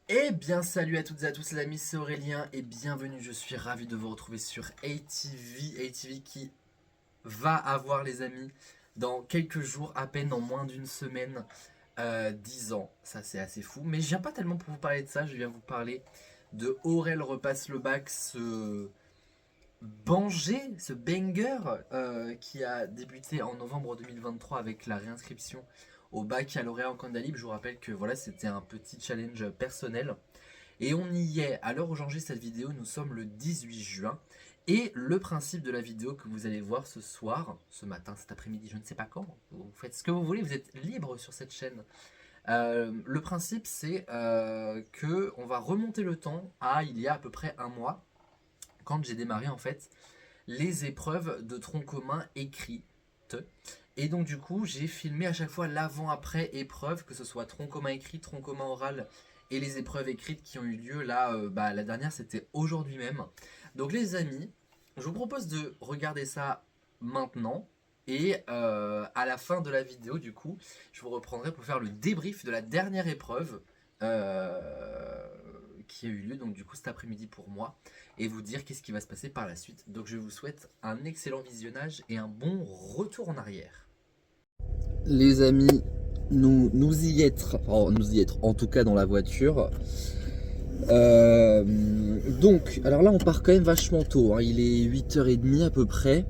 Eh bien salut à toutes et à tous les amis, c'est Aurélien et bienvenue, je suis ravi de vous retrouver sur ATV qui va avoir les amis dans quelques jours, à peine en moins d'une semaine, 10 ans, ça c'est assez fou, mais je viens pas tellement pour vous parler de ça, je viens vous parler de Aurel repasse le bac, ce banger qui a débuté en novembre 2023 avec la réinscription au baccalauréat en candidat libre. Je vous rappelle que voilà, c'était un petit challenge personnel. Et on y est, à l'heure où j'enregistre cette vidéo, nous sommes le 18 juin. Et le principe de la vidéo que vous allez voir ce soir, ce matin, cet après-midi, je ne sais pas quand, vous faites ce que vous voulez, vous êtes libre sur cette chaîne. Le principe c'est que on va remonter le temps à il y a à peu près un mois, quand j'ai démarré en fait les épreuves de tronc commun écrites. Et donc du coup, j'ai filmé à chaque fois l'avant-après épreuve, que ce soit tronc commun écrit, tronc commun oral et les épreuves écrites qui ont eu lieu là. La dernière, c'était aujourd'hui même. Donc les amis, je vous propose de regarder ça maintenant. Et à la fin de la vidéo, du coup, je vous reprendrai pour faire le débrief de la dernière épreuve qui a eu lieu donc du coup cet après-midi pour moi et vous dire qu'est-ce qui va se passer par la suite. Donc je vous souhaite un excellent visionnage et un bon retour en arrière. Les amis, nous y être, en tout cas dans la voiture. Donc, alors là on part quand même vachement tôt, hein. Il est 8h30 à peu près.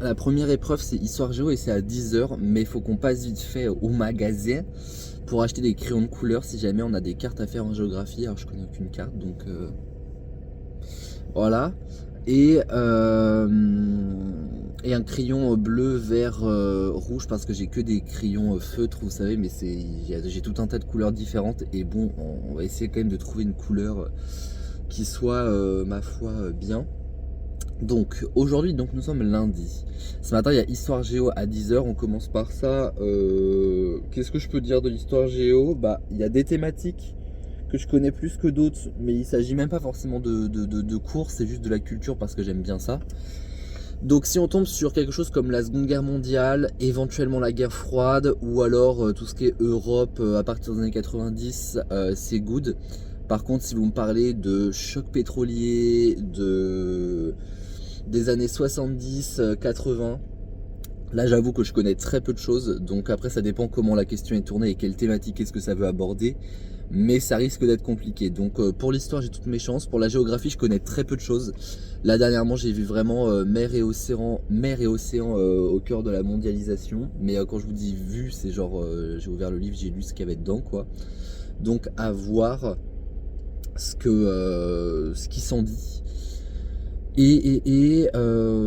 La première épreuve c'est Histoire Géo et c'est à 10h, mais il faut qu'on passe vite fait au magasin pour acheter des crayons de couleur si jamais on a des cartes à faire en géographie. Alors je connais aucune carte, donc voilà. Et, et un crayon bleu, vert, rouge, parce que j'ai que des crayons feutres, vous savez, mais j'ai tout un tas de couleurs différentes. Et bon, on va essayer quand même de trouver une couleur qui soit, ma foi, bien. Donc aujourd'hui, donc nous sommes lundi. Ce matin, il y a Histoire Géo à 10h. On commence par ça. Qu'est-ce que je peux dire de l'Histoire Géo? Bah, il y a des thématiques que je connais plus que d'autres, mais il s'agit même pas forcément de cours, c'est juste de la culture parce que j'aime bien ça. Donc si on tombe sur quelque chose comme la Seconde Guerre mondiale, éventuellement la guerre froide, ou alors tout ce qui est Europe à partir des années 90, c'est good. Par contre, si vous me parlez de choc pétrolier, des années 70, 80, là j'avoue que je connais très peu de choses. Donc après ça dépend comment la question est tournée et quelle thématique est-ce que ça veut aborder. Mais ça risque d'être compliqué. Donc pour l'histoire j'ai toutes mes chances. Pour la géographie je connais très peu de choses. Là dernièrement j'ai vu vraiment mer et océan au cœur de la mondialisation. Mais quand je vous dis vu, c'est genre j'ai ouvert le livre, j'ai lu ce qu'il y avait dedans quoi. Donc à voir ce qui s'en dit.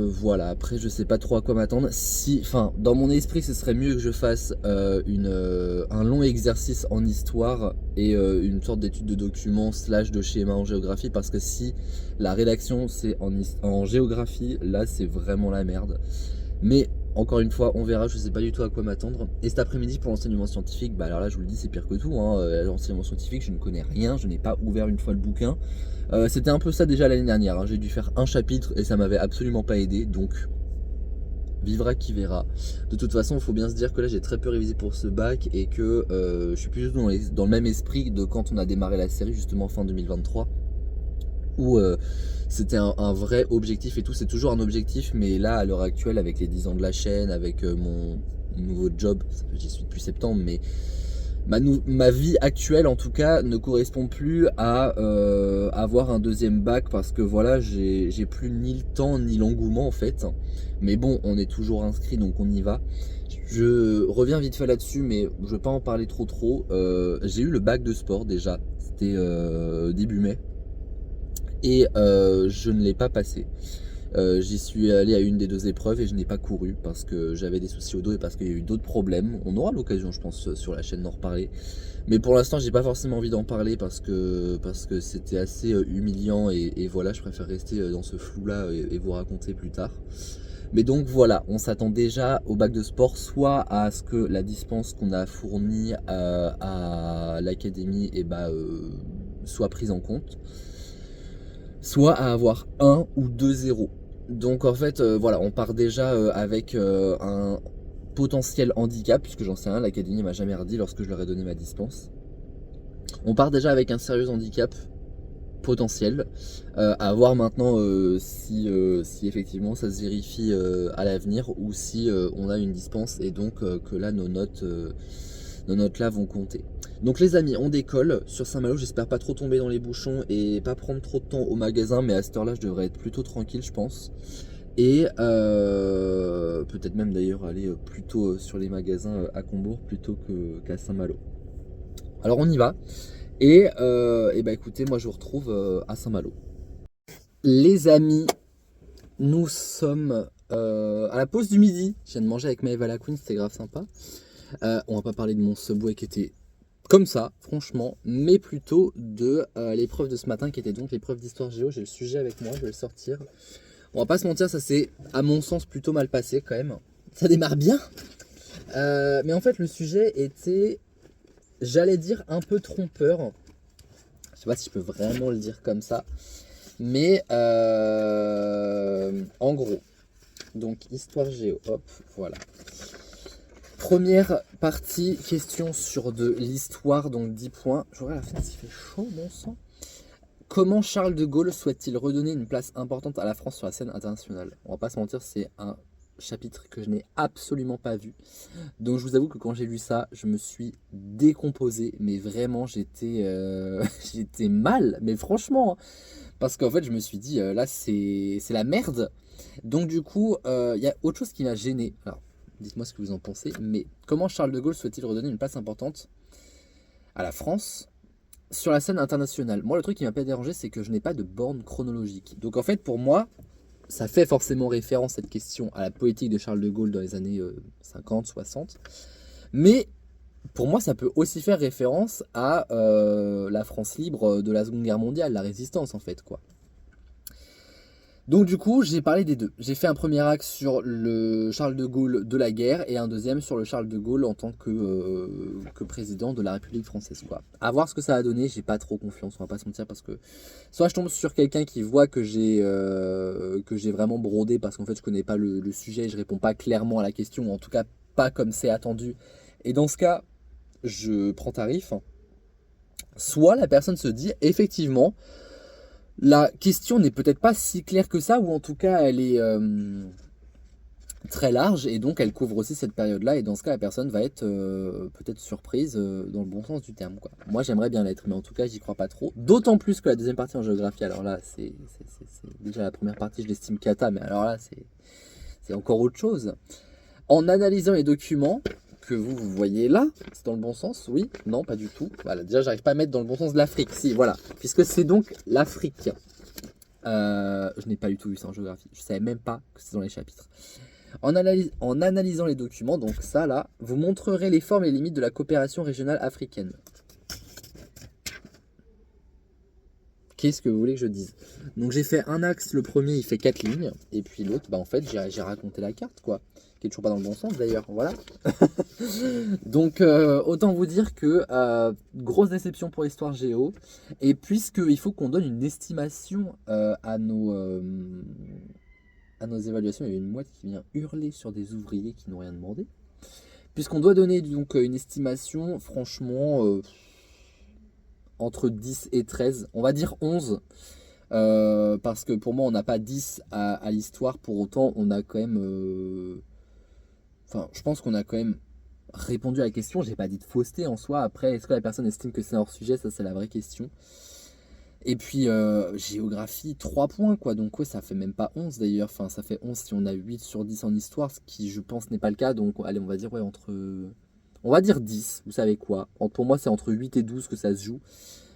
Voilà, après je sais pas trop à quoi m'attendre. Enfin, dans mon esprit, ce serait mieux que je fasse un long exercice en histoire et une sorte d'étude de documents slash de schéma en géographie, parce que si la rédaction c'est en géographie, là c'est vraiment la merde. Mais encore une fois, on verra, je sais pas du tout à quoi m'attendre. Et cet après-midi pour l'enseignement scientifique, bah alors là je vous le dis, c'est pire que tout, hein. L'enseignement scientifique, je ne connais rien, je n'ai pas ouvert une fois le bouquin. C'était un peu ça déjà l'année dernière, hein. J'ai dû faire un chapitre et ça m'avait absolument pas aidé, donc vivra qui verra. De toute façon, il faut bien se dire que là j'ai très peu révisé pour ce bac et que je suis plus dans le même esprit de quand on a démarré la série justement fin 2023, où c'était un vrai objectif et tout. C'est toujours un objectif, mais là à l'heure actuelle avec les 10 ans de la chaîne, avec mon nouveau job, j'y suis depuis septembre, mais ma vie actuelle en tout cas ne correspond plus à avoir un deuxième bac, parce que voilà, j'ai plus ni le temps ni l'engouement en fait. Mais bon, on est toujours inscrit donc on y va. Je reviens vite fait là-dessus, mais je vais pas en parler trop. J'ai eu le bac de sport déjà, c'était début mai, et je ne l'ai pas passé. J'y suis allé à une des deux épreuves et je n'ai pas couru parce que j'avais des soucis au dos et parce qu'il y a eu d'autres problèmes. On aura l'occasion, je pense, sur la chaîne d'en reparler. Mais pour l'instant, j'ai pas forcément envie d'en parler parce que c'était assez humiliant et voilà, je préfère rester dans ce flou-là et vous raconter plus tard. Mais donc voilà, on s'attend déjà au bac de sport, soit à ce que la dispense qu'on a fournie à l'académie soit prise en compte, soit à avoir 1 ou 2 0. Donc en fait, voilà, on part déjà avec un potentiel handicap, puisque j'en sais rien, l'académie m'a jamais redit lorsque je leur ai donné ma dispense. On part déjà avec un sérieux handicap potentiel, à voir maintenant si effectivement ça se vérifie à l'avenir ou si on a une dispense et donc que là nos notes là vont compter. Donc les amis, on décolle sur Saint-Malo, j'espère pas trop tomber dans les bouchons et pas prendre trop de temps au magasin, mais à cette heure-là je devrais être plutôt tranquille je pense. Et peut-être même d'ailleurs aller plutôt sur les magasins à Combourg plutôt qu'à Saint-Malo. Alors on y va. Et bah écoutez, moi je vous retrouve à Saint-Malo. Les amis, nous sommes à la pause du midi. Je viens de manger avec Maëva la Queen, c'était grave sympa. On va pas parler de mon Subway qui était comme ça, franchement, mais plutôt de l'épreuve de ce matin qui était donc l'épreuve d'histoire géo. J'ai le sujet avec moi, je vais le sortir. On va pas se mentir, ça s'est à mon sens plutôt mal passé quand même. Ça démarre bien. Mais en fait le sujet était, j'allais dire, un peu trompeur. Je sais pas si je peux vraiment le dire comme ça. Mais en gros, donc histoire géo, hop, voilà. Première partie, question sur de l'histoire, donc 10 points. Je regarde la fenêtre, il fait chaud, bon sang. Comment Charles de Gaulle souhaite-t-il redonner une place importante à la France sur la scène internationale? On va pas se mentir, c'est un chapitre que je n'ai absolument pas vu. Donc je vous avoue que quand j'ai lu ça, je me suis décomposé, mais vraiment j'étais j'étais mal, mais franchement, hein. Parce qu'en fait je me suis dit là c'est la merde. Donc du coup il y a autre chose qui m'a gêné. Alors dites-moi ce que vous en pensez, mais comment Charles de Gaulle souhaite-t-il redonner une place importante à la France sur la scène internationale? Moi le truc qui m'a pas dérangé, c'est que je n'ai pas de borne chronologique. Donc en fait pour moi, ça fait forcément référence, cette question, à la politique de Charles de Gaulle dans les années 50, 60. Mais pour moi, ça peut aussi faire référence à la France libre de la Seconde Guerre mondiale, la résistance en fait, quoi. Donc du coup, j'ai parlé des deux. J'ai fait un premier axe sur le Charles de Gaulle de la guerre et un deuxième sur le Charles de Gaulle en tant que président de la République française, quoi. À voir ce que ça a donné, j'ai pas trop confiance, on va pas se mentir, parce que soit je tombe sur quelqu'un qui voit que j'ai vraiment brodé parce qu'en fait je connais pas le sujet, je réponds pas clairement à la question, ou en tout cas pas comme c'est attendu. Et dans ce cas, je prends tarif. Soit la personne se dit effectivement, la question n'est peut-être pas si claire que ça, ou en tout cas elle est très large et donc elle couvre aussi cette période-là, et dans ce cas la personne va être peut-être surprise dans le bon sens du terme, quoi. Moi j'aimerais bien l'être, mais en tout cas j'y crois pas trop. D'autant plus que la deuxième partie en géographie, alors là c'est déjà la première partie je l'estime cata, mais alors là c'est encore autre chose. En analysant les documents que vous voyez là, c'est dans le bon sens? Oui? Non, pas du tout. Voilà, déjà j'arrive pas à mettre dans le bon sens de l'Afrique. Si, voilà, puisque c'est donc l'Afrique. Je n'ai pas du tout vu ça en géographie. Je savais même pas que c'est dans les chapitres. En analysant les documents, donc ça là, vous montrerez les formes et les limites de la coopération régionale africaine. Qu'est-ce que vous voulez que je dise? Donc j'ai fait un axe, le premier il fait 4 lignes, et puis l'autre, bah en fait j'ai raconté la carte, quoi. Qui est toujours pas dans le bon sens d'ailleurs, voilà. Donc autant vous dire que grosse déception pour l'histoire géo, et puisqu'il faut qu'on donne une estimation à nos évaluations, il y a une mouette qui vient hurler sur des ouvriers qui n'ont rien demandé. Puisqu'on doit donner donc une estimation, franchement, entre 10 et 13, on va dire 11. Parce que pour moi on n'a pas 10 à l'histoire, pour autant on a quand même... Enfin, je pense qu'on a quand même répondu à la question. J'ai pas dit de fausseté en soi. Après, est-ce que la personne estime que c'est hors sujet? Ça, c'est la vraie question. Et puis, géographie, 3 points, quoi. Donc, ouais, ça fait même pas 11 d'ailleurs. Enfin, ça fait 11 si on a 8 sur 10 en histoire, ce qui, je pense, n'est pas le cas. Donc, allez, on va dire, ouais, on va dire 10. Vous savez quoi? Pour moi, c'est entre 8 et 12 que ça se joue.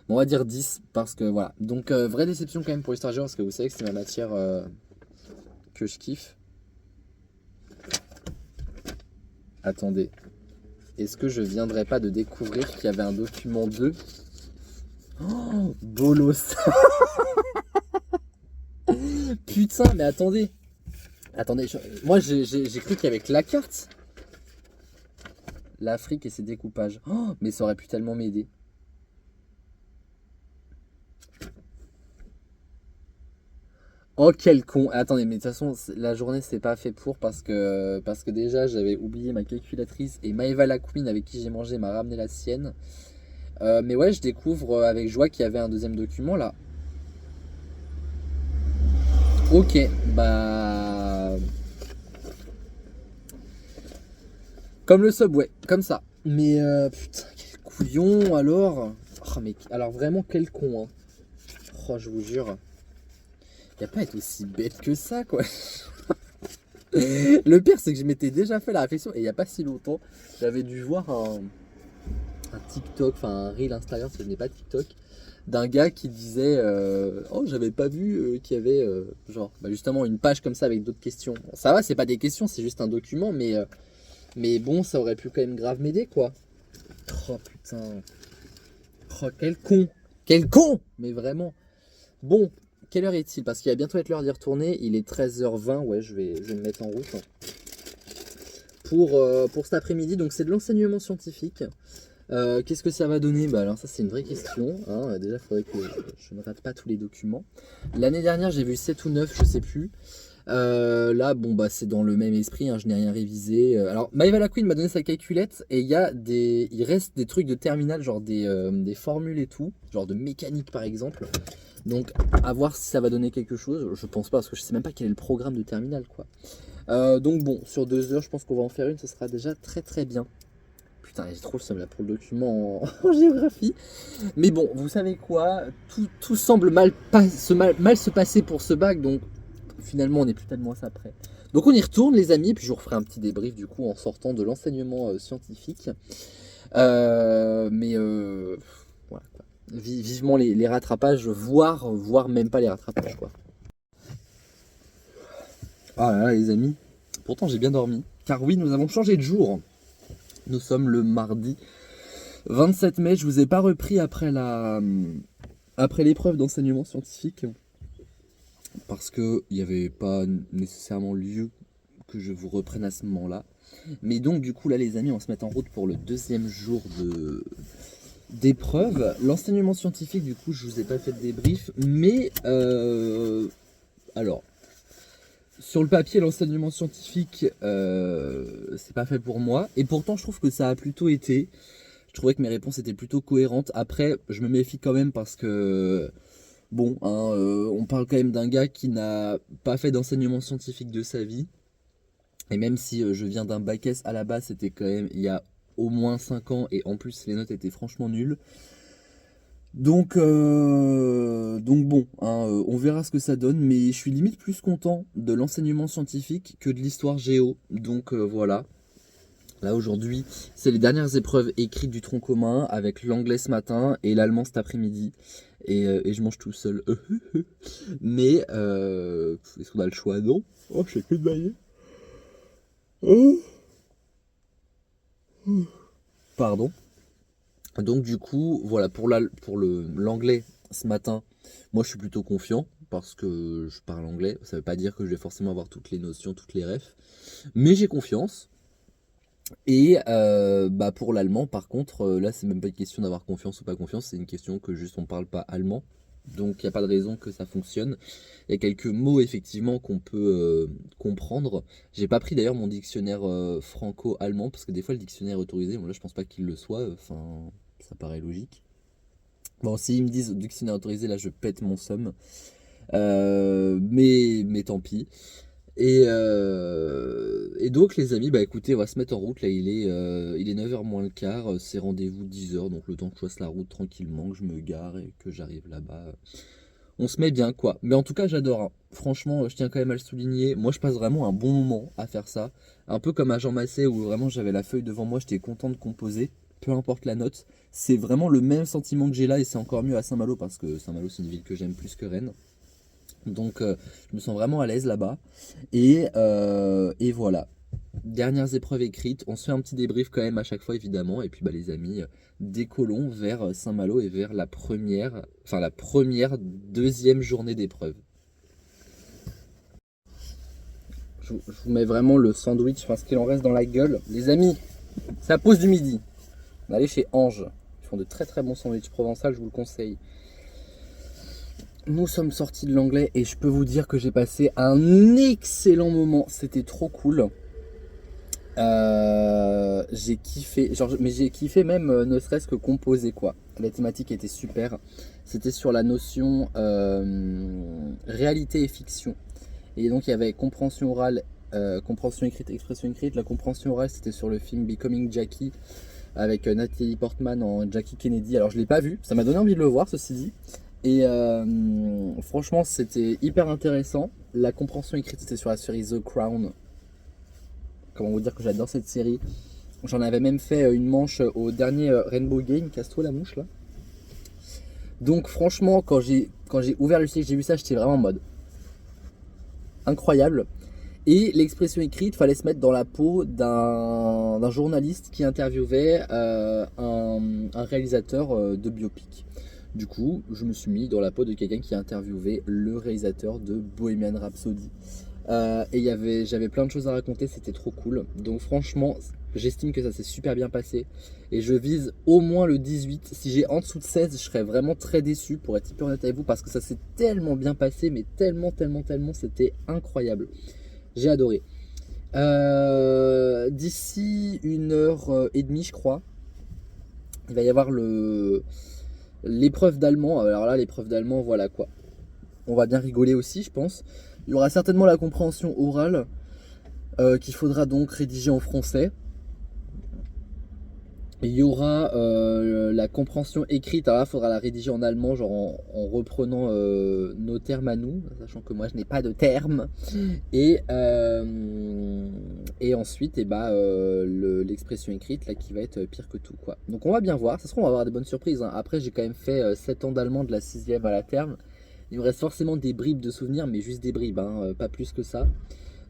Mais on va dire 10 parce que, voilà. Donc, vraie déception quand même pour l'histoire géo, parce que vous savez que c'est ma matière que je kiffe. Attendez, est-ce que je viendrais pas de découvrir qu'il y avait un document 2? Oh, bolos. Putain, mais attendez. Moi j'ai cru qu'il y avait que la carte. L'Afrique et ses découpages. Oh, mais ça aurait pu tellement m'aider. Oh quel con. Attendez, mais de toute façon la journée c'est pas fait pour, parce que déjà j'avais oublié ma calculatrice et Maëva la Queen avec qui j'ai mangé m'a ramené la sienne. Mais ouais, je découvre avec joie qu'il y avait un deuxième document là. Ok, bah... Comme le Subway, comme ça. Mais putain, quel couillon alors. Oh, mais alors vraiment quel con, hein. Oh, je vous jure. Y a pas à être aussi bête que ça, quoi. Le pire, c'est que je m'étais déjà fait la réflexion, et il y a pas si longtemps, j'avais dû voir un TikTok, enfin un reel Instagram, parce que je n'ai pas de TikTok, d'un gars qui disait oh, j'avais pas vu qu'il y avait genre bah, justement une page comme ça avec d'autres questions. Bon, ça va, c'est pas des questions, c'est juste un document, mais bon, ça aurait pu quand même grave m'aider, quoi. Oh putain. Oh, quel con. Quel con. Mais vraiment. Bon, quelle heure est-il? Parce qu'il va bientôt être l'heure d'y retourner. Il est 13h20. Ouais, je vais me mettre en route pour cet après-midi. Donc, c'est de l'enseignement scientifique. Qu'est-ce que ça va donner? Bah alors ça, c'est une vraie question. Hein. Déjà, il faudrait que je ne rate pas tous les documents. L'année dernière, j'ai vu 7 ou 9, je sais plus. Là, bon, bah, c'est dans le même esprit, hein, je n'ai rien révisé. Alors, Maëva la Queen m'a donné sa calculette et il reste des trucs de terminal, genre des formules et tout, genre de mécanique par exemple. Donc, à voir si ça va donner quelque chose. Je pense pas, parce que je sais même pas quel est le programme de terminal, quoi. Donc, bon, sur 2 heures, je pense qu'on va en faire une, ce sera déjà très très bien. Putain, j'ai trop le seum là pour le document en géographie. Mais bon, vous savez quoi, tout semble mal se passer pour ce bac, donc finalement on n'est plus tellement à ça près. Donc on y retourne les amis, puis je vous referai un petit débrief du coup en sortant de l'enseignement scientifique. Mais voilà, quoi. Vivement les rattrapages, voire même pas les rattrapages, quoi. Ah là là les amis, pourtant j'ai bien dormi. Car oui, nous avons changé de jour. Nous sommes le mardi 27 mai, je vous ai pas repris après l'épreuve d'enseignement scientifique. Parce qu'il n'y avait pas nécessairement lieu que je vous reprenne à ce moment-là. Mais donc du coup là les amis, on va se mettre en route pour le deuxième jour d'épreuve. L'enseignement scientifique, du coup je vous ai pas fait de débrief, mais alors sur le papier l'enseignement scientifique c'est pas fait pour moi, et pourtant je trouve que ça a plutôt été. Je trouvais que mes réponses étaient plutôt cohérentes. Après je me méfie quand même parce que bon, hein, on parle quand même d'un gars qui n'a pas fait d'enseignement scientifique de sa vie. Et même si je viens d'un bac S à la base, c'était quand même il y a au moins 5 ans. Et en plus, les notes étaient franchement nulles. Donc bon, hein, on verra ce que ça donne. Mais je suis limite plus content de l'enseignement scientifique que de l'histoire géo. Donc voilà. Là aujourd'hui, c'est les dernières épreuves écrites du tronc commun avec l'anglais ce matin et l'allemand cet après-midi. Et je mange tout seul. Mais est-ce qu'on a le choix? Non. Oh, je fais que de bailler. Oh. Pardon. Donc du coup, voilà, pour l'anglais ce matin, moi je suis plutôt confiant parce que je parle anglais. Ça veut pas dire que je vais forcément avoir toutes les notions, toutes les refs. Mais j'ai confiance. Et bah pour l'allemand, par contre, là c'est même pas une question d'avoir confiance ou pas confiance, c'est une question que juste on parle pas allemand. Donc il n'y a pas de raison que ça fonctionne. Il y a quelques mots effectivement qu'on peut comprendre. J'ai pas pris d'ailleurs mon dictionnaire franco-allemand parce que des fois le dictionnaire est autorisé. Bon là je pense pas qu'il le soit, enfin ça paraît logique. Bon s'ils me disent dictionnaire autorisé là je pète mon somme. Mais tant pis. Et donc les amis, bah écoutez, on va se mettre en route, là il est 9h moins le quart, c'est rendez-vous 10h, donc le temps que je fasse la route tranquillement, que je me gare et que j'arrive là-bas, on se met bien quoi. Mais en tout cas j'adore, hein. Franchement je tiens quand même à le souligner, moi je passe vraiment un bon moment à faire ça, un peu comme à Jean Massé où vraiment j'avais la feuille devant moi, j'étais content de composer, peu importe la note, c'est vraiment le même sentiment que j'ai là et c'est encore mieux à Saint-Malo parce que Saint-Malo c'est une ville que j'aime plus que Rennes. Donc je me sens vraiment à l'aise là-bas. Et voilà. Dernières épreuves écrites. On se fait un petit débrief quand même à chaque fois évidemment. Et puis bah les amis, décollons vers Saint-Malo et vers la première deuxième journée d'épreuve. Je vous mets vraiment le sandwich, enfin ce qu'il en reste dans la gueule. Les amis, c'est la pause du midi. On va aller chez Ange. Ils font de très très bons sandwichs provençal, je vous le conseille. Nous sommes sortis de l'anglais et je peux vous dire que j'ai passé un excellent moment. C'était trop cool. J'ai kiffé, genre, mais j'ai kiffé même ne serait-ce que composer quoi. La thématique était super. C'était sur la notion réalité et fiction. Et donc il y avait compréhension orale, compréhension écrite, expression écrite. La compréhension orale c'était sur le film Becoming Jackie avec Natalie Portman en Jackie Kennedy. Alors je l'ai pas vu, ça m'a donné envie de le voir ceci dit. Et franchement c'était hyper intéressant. La compréhension écrite c'était sur la série The Crown. Comment vous dire que j'adore cette série. J'en avais même fait une manche au dernier Rainbow Game, casse-toi la mouche là. Donc franchement, quand j'ai ouvert le site, j'ai vu ça, j'étais vraiment en mode incroyable. Et l'expression écrite, fallait se mettre dans la peau d'un journaliste qui interviewait un réalisateur de biopic. Du coup, je me suis mis dans la peau de quelqu'un qui interviewait le réalisateur de Bohemian Rhapsody. Et j'avais plein de choses à raconter, c'était trop cool. Donc franchement, j'estime que ça s'est super bien passé. Et je vise au moins le 18. Si j'ai en dessous de 16, je serais vraiment très déçu pour être hyper honnête avec vous. Parce que ça s'est tellement bien passé, mais tellement, tellement, tellement, c'était incroyable. J'ai adoré. D'ici 1h30, je crois, il va y avoir l'épreuve d'allemand. Alors là, l'épreuve d'allemand, voilà quoi. On va bien rigoler aussi, je pense. Il y aura certainement la compréhension orale qu'il faudra donc rédiger en français. Il y aura la compréhension écrite, alors là il faudra la rédiger en allemand, genre en reprenant nos termes à nous, sachant que moi je n'ai pas de termes. Et, et ensuite, l'expression écrite là, qui va être pire que tout quoi. Donc on va bien voir, ça se trouve on va avoir des bonnes surprises. Hein. Après j'ai quand même fait 7 ans d'allemand de la 6ème à la terme. Il me reste forcément des bribes de souvenirs, mais juste des bribes, hein, pas plus que ça.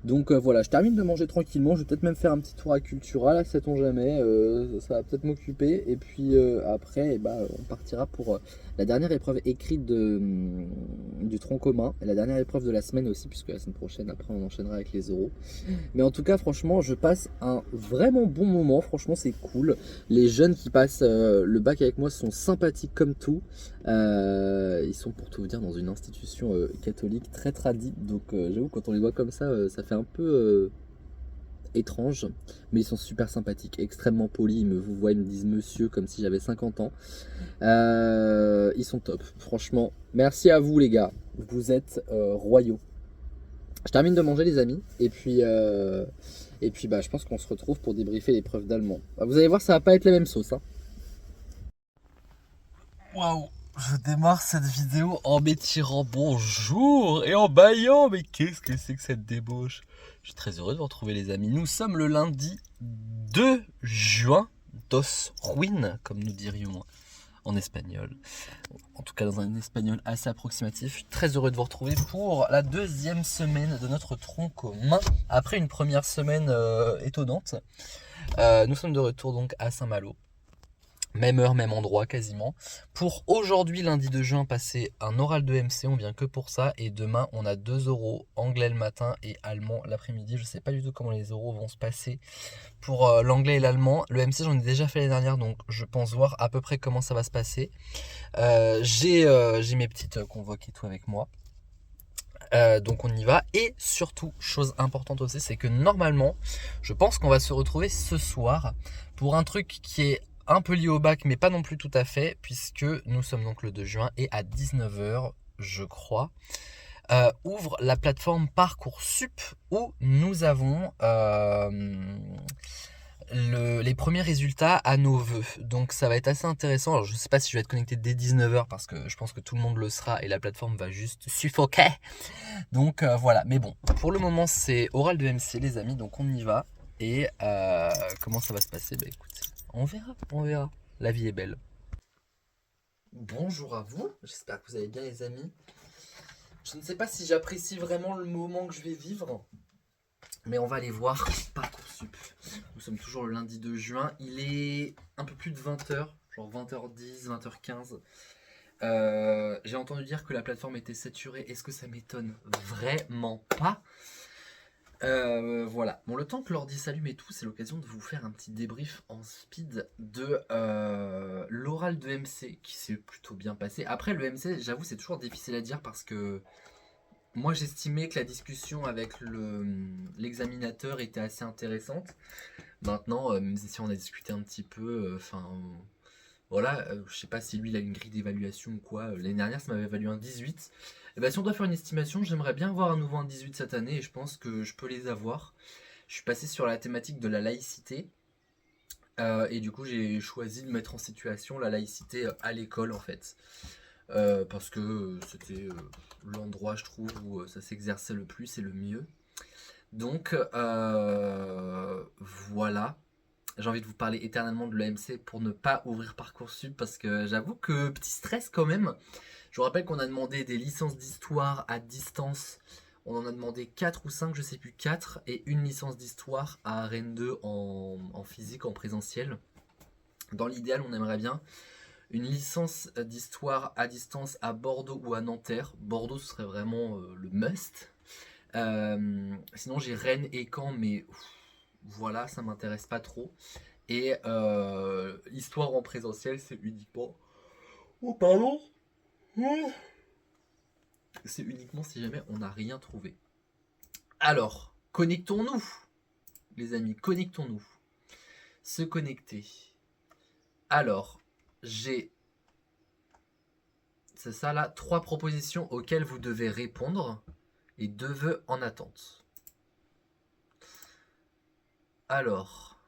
Donc voilà, je termine de manger tranquillement. Je vais peut-être même faire un petit tour à Cultura, là, sait-on jamais. Ça va peut-être m'occuper. Et puis après, on partira pour la dernière épreuve écrite du tronc commun. Et la dernière épreuve de la semaine aussi, puisque la semaine prochaine, après, on enchaînera avec les oraux. Mais en tout cas, franchement, je passe un vraiment bon moment. Franchement, c'est cool. Les jeunes qui passent le bac avec moi sont sympathiques comme tout. Ils sont, pour tout vous dire, dans une institution catholique très tradie. Donc j'avoue, quand on les voit comme ça fait un peu étrange. Mais ils sont super sympathiques, extrêmement polis. Ils me vous voient, ils me disent monsieur comme si j'avais 50 ans. Ils sont top, franchement. Merci à vous les gars, vous êtes royaux. Je termine de manger les amis. Et puis je pense qu'on se retrouve pour débriefer l'épreuve d'allemand. Vous allez voir, ça va pas être la même sauce. Hein. Waouh, je démarre cette vidéo en m'étirant bonjour et en bâillant. Mais qu'est-ce que c'est que cette débauche? Je suis très heureux de vous retrouver les amis. Nous sommes le lundi 2 juin, dos ruin, comme nous dirions en espagnol. En tout cas dans un espagnol assez approximatif. Je suis très heureux de vous retrouver pour la 2e semaine de notre tronc commun. Après une première semaine étonnante. Nous sommes de retour donc à Saint-Malo. Même heure, même endroit quasiment. Pour aujourd'hui, lundi 2 juin, passer un oral de MC, on vient que pour ça. Et demain, on a 2 oraux, anglais le matin et allemand l'après-midi. Je sais pas du tout comment les oraux vont se passer pour l'anglais et l'allemand. Le MC, j'en ai déjà fait l'année dernière, donc je pense voir à peu près comment ça va se passer. J'ai mes petites convoques et tout avec moi. Donc on y va. Et surtout, chose importante aussi, c'est que normalement, je pense qu'on va se retrouver ce soir pour un truc qui est un peu lié au bac, mais pas non plus tout à fait, puisque nous sommes donc le 2 juin et à 19h, je crois, ouvre la plateforme Parcoursup où nous avons les premiers résultats à nos vœux. Donc ça va être assez intéressant. Alors je ne sais pas si je vais être connecté dès 19h parce que je pense que tout le monde le sera et la plateforme va juste suffoquer. Donc voilà, mais bon, pour le moment c'est oral de MC les amis, donc on y va. Et comment ça va se passer? Bah écoutez, on verra, on verra. La vie est belle. Bonjour à vous, j'espère que vous allez bien les amis. Je ne sais pas si j'apprécie vraiment le moment que je vais vivre, mais on va aller voir Parcoursup. Nous sommes toujours le lundi 2 juin, il est un peu plus de 20h, genre 20h10, 20h15. J'ai entendu dire que la plateforme était saturée, est-ce que ça m'étonne? Vraiment pas. Voilà, bon le temps que l'ordi s'allume et tout, c'est l'occasion de vous faire un petit débrief en speed de l'oral de MC qui s'est plutôt bien passé. Après le MC, j'avoue c'est toujours difficile à dire parce que Moi j'estimais que la discussion avec l'examinateur était assez intéressante. Maintenant, même si on a discuté un petit peu, enfin voilà, je sais pas si lui il a une grille d'évaluation ou quoi. L'année dernière ça m'avait valu un 18. Et bah si on doit faire une estimation, j'aimerais bien avoir à nouveau un 18 cette année et je pense que je peux les avoir. Je suis passé sur la thématique de la laïcité. Et du coup, j'ai choisi de mettre en situation la laïcité à l'école en fait. Parce que c'était l'endroit, je trouve, où ça s'exerçait le plus et le mieux. Donc, voilà. J'ai envie de vous parler éternellement de l'EMC pour ne pas ouvrir Parcoursup parce que j'avoue que petit stress quand même. Je vous rappelle qu'on a demandé des licences d'histoire à distance. On en a demandé 4 ou 5, je sais plus, 4 et une licence d'histoire à Rennes 2 en physique, en présentiel. Dans l'idéal, on aimerait bien une licence d'histoire à distance à Bordeaux ou à Nanterre. Bordeaux, ce serait vraiment le must. Sinon, j'ai Rennes et Caen, mais voilà, ça m'intéresse pas trop. Et histoire en présentiel, c'est uniquement. Oh, pardon. C'est uniquement si jamais on n'a rien trouvé. Alors, connectons-nous, les amis, connectons-nous. Se connecter. Alors, j'ai, c'est ça là, 3 propositions auxquelles vous devez répondre et 2 vœux en attente. Alors,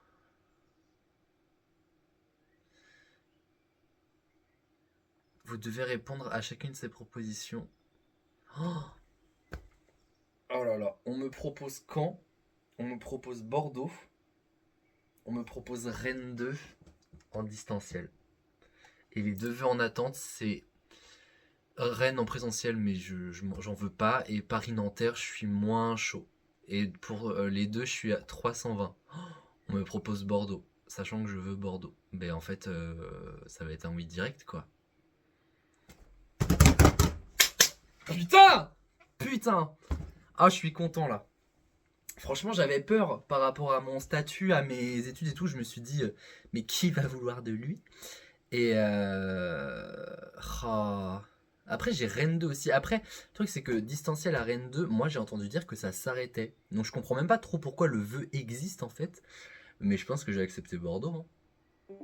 vous devez répondre à chacune de ces propositions. Oh, oh là là, on me propose Caen, on me propose Bordeaux, on me propose Rennes 2 en distanciel. Et les 2 vœux en attente, c'est Rennes en présentiel, mais j'en veux pas. Et Paris-Nanterre, je suis moins chaud. Et pour les 2, je suis à 320. Oh, on me propose Bordeaux, sachant que je veux Bordeaux. Ben en fait, ça va être un oui direct, quoi. Putain! Putain! Ah, je suis content, là. Franchement, j'avais peur par rapport à mon statut, à mes études et tout. Je me suis dit, mais qui va vouloir de lui? Et oh. Après, j'ai Rennes 2 aussi. Après, le truc, c'est que distanciel à Rennes 2, moi j'ai entendu dire que ça s'arrêtait. Donc je comprends même pas trop pourquoi le vœu existe en fait. Mais je pense que j'ai accepté Bordeaux. Hein.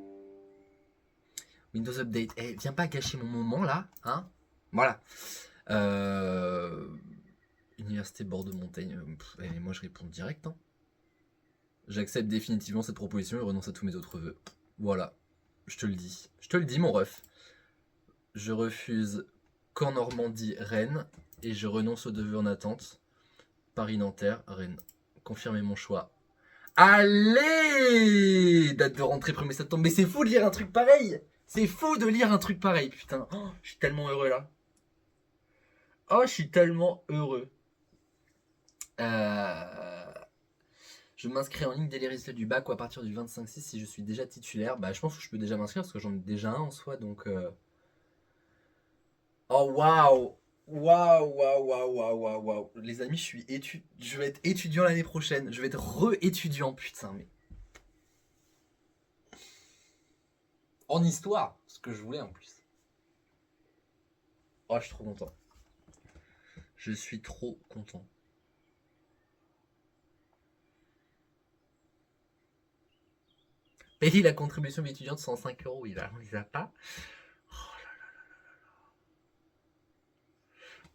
Windows Update. Eh, viens pas gâcher mon moment là. Hein. Voilà. Université Bordeaux-Montaigne. Moi je réponds direct. Hein. J'accepte définitivement cette proposition et renonce à tous mes autres vœux. Voilà. Je te le dis. Je te le dis, mon ref. Je refuse Caen, Normandie, Rennes. Et je renonce aux 2 vœux en attente. Paris-Nanterre, Rennes. Confirmez mon choix. Allez! Date de rentrée 1er septembre. Mais c'est fou de lire un truc pareil! C'est fou de lire un truc pareil, putain. Oh, je suis tellement heureux là. Oh, je suis tellement heureux. Je m'inscris en ligne dès les résultats du bac ou à partir du 25/6 si je suis déjà titulaire. Bah, je pense que je peux déjà m'inscrire parce que j'en ai déjà un en soi, donc. Oh waouh! Waouh, waouh, waouh, waouh, waouh, waouh. Les amis, je vais être étudiant l'année prochaine. Je vais être re-étudiant, putain, mais. En histoire, ce que je voulais en plus. Oh, je suis trop content. Je suis trop content. Payer la contribution étudiante 105 euros, il les a pas.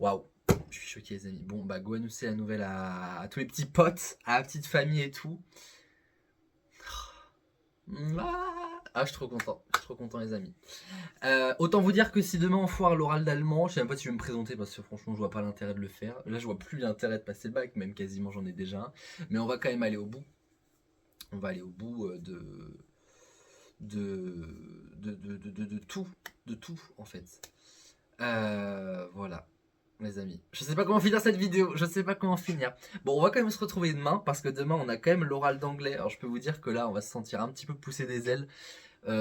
Waouh, je suis choqué les amis. Bon bah go annoncer la nouvelle à tous les petits potes, à la petite famille et tout. Ah, je suis trop content. Je suis trop content les amis. Autant vous dire que si demain on foire l'oral d'allemand, je sais même pas si je vais me présenter parce que franchement je vois pas l'intérêt de le faire. Là je vois plus l'intérêt de passer le bac, même quasiment j'en ai déjà un. Mais on va quand même aller au bout. On va aller au bout de tout. De tout en fait. Voilà. Les amis, je sais pas comment finir cette vidéo, je sais pas comment finir. Bon, on va quand même se retrouver demain parce que demain on a quand même l'oral d'anglais. Alors je peux vous dire que là on va se sentir un petit peu poussé des ailes.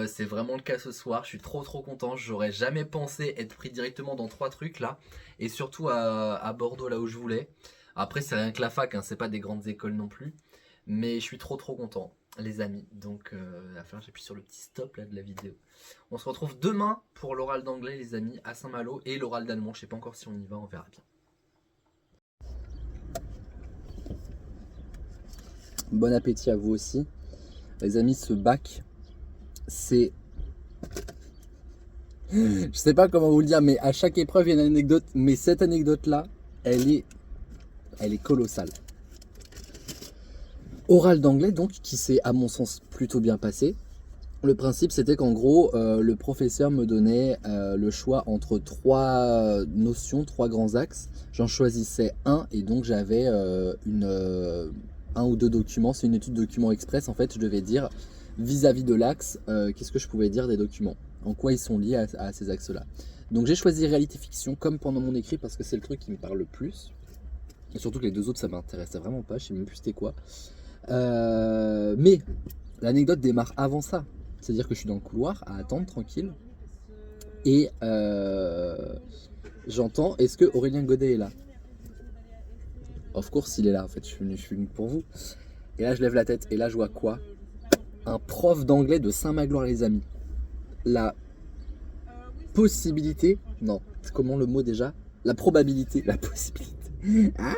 C'est vraiment le cas ce soir. Je suis trop content. J'aurais jamais pensé être pris directement dans 3 trucs là, et surtout à Bordeaux là où je voulais. Après c'est rien que la fac, hein, c'est pas des grandes écoles non plus, mais je suis trop content, les amis. Donc enfin, j'appuie sur le petit stop là de la vidéo. On se retrouve demain pour l'oral d'anglais les amis à Saint-Malo et l'oral d'allemand. Je sais pas encore si on y va, on verra bien. Bon appétit à vous aussi. Les amis, ce bac, c'est... Je sais pas comment vous le dire, mais à chaque épreuve, il y a une anecdote. Mais cette anecdote-là, elle est colossale. Oral d'anglais, donc, qui s'est, à mon sens, plutôt bien passé. Le principe, c'était qu'en gros, le professeur me donnait le choix entre 3 notions, 3 grands axes. J'en choisissais un, et donc j'avais un ou deux documents. C'est une étude document express. En fait, je devais dire, vis-à-vis de l'axe, qu'est-ce que je pouvais dire des documents, en quoi ils sont liés à ces axes-là. Donc j'ai choisi réalité-fiction comme pendant mon écrit, parce que c'est le truc qui me parle le plus. Et surtout que les 2 autres, ça m'intéressait vraiment pas, je sais même plus c'était quoi. Mais l'anecdote démarre avant ça. C'est-à-dire que je suis dans le couloir à attendre tranquille. Et j'entends, est-ce que Aurélien Godet est là? Of course il est là, en fait, je suis venu pour vous. Et là je lève la tête et là je vois quoi? Un prof d'anglais de Saint-Magloire, les amis. La possibilité, non, comment le mot déjà? La probabilité, la possibilité. Ah,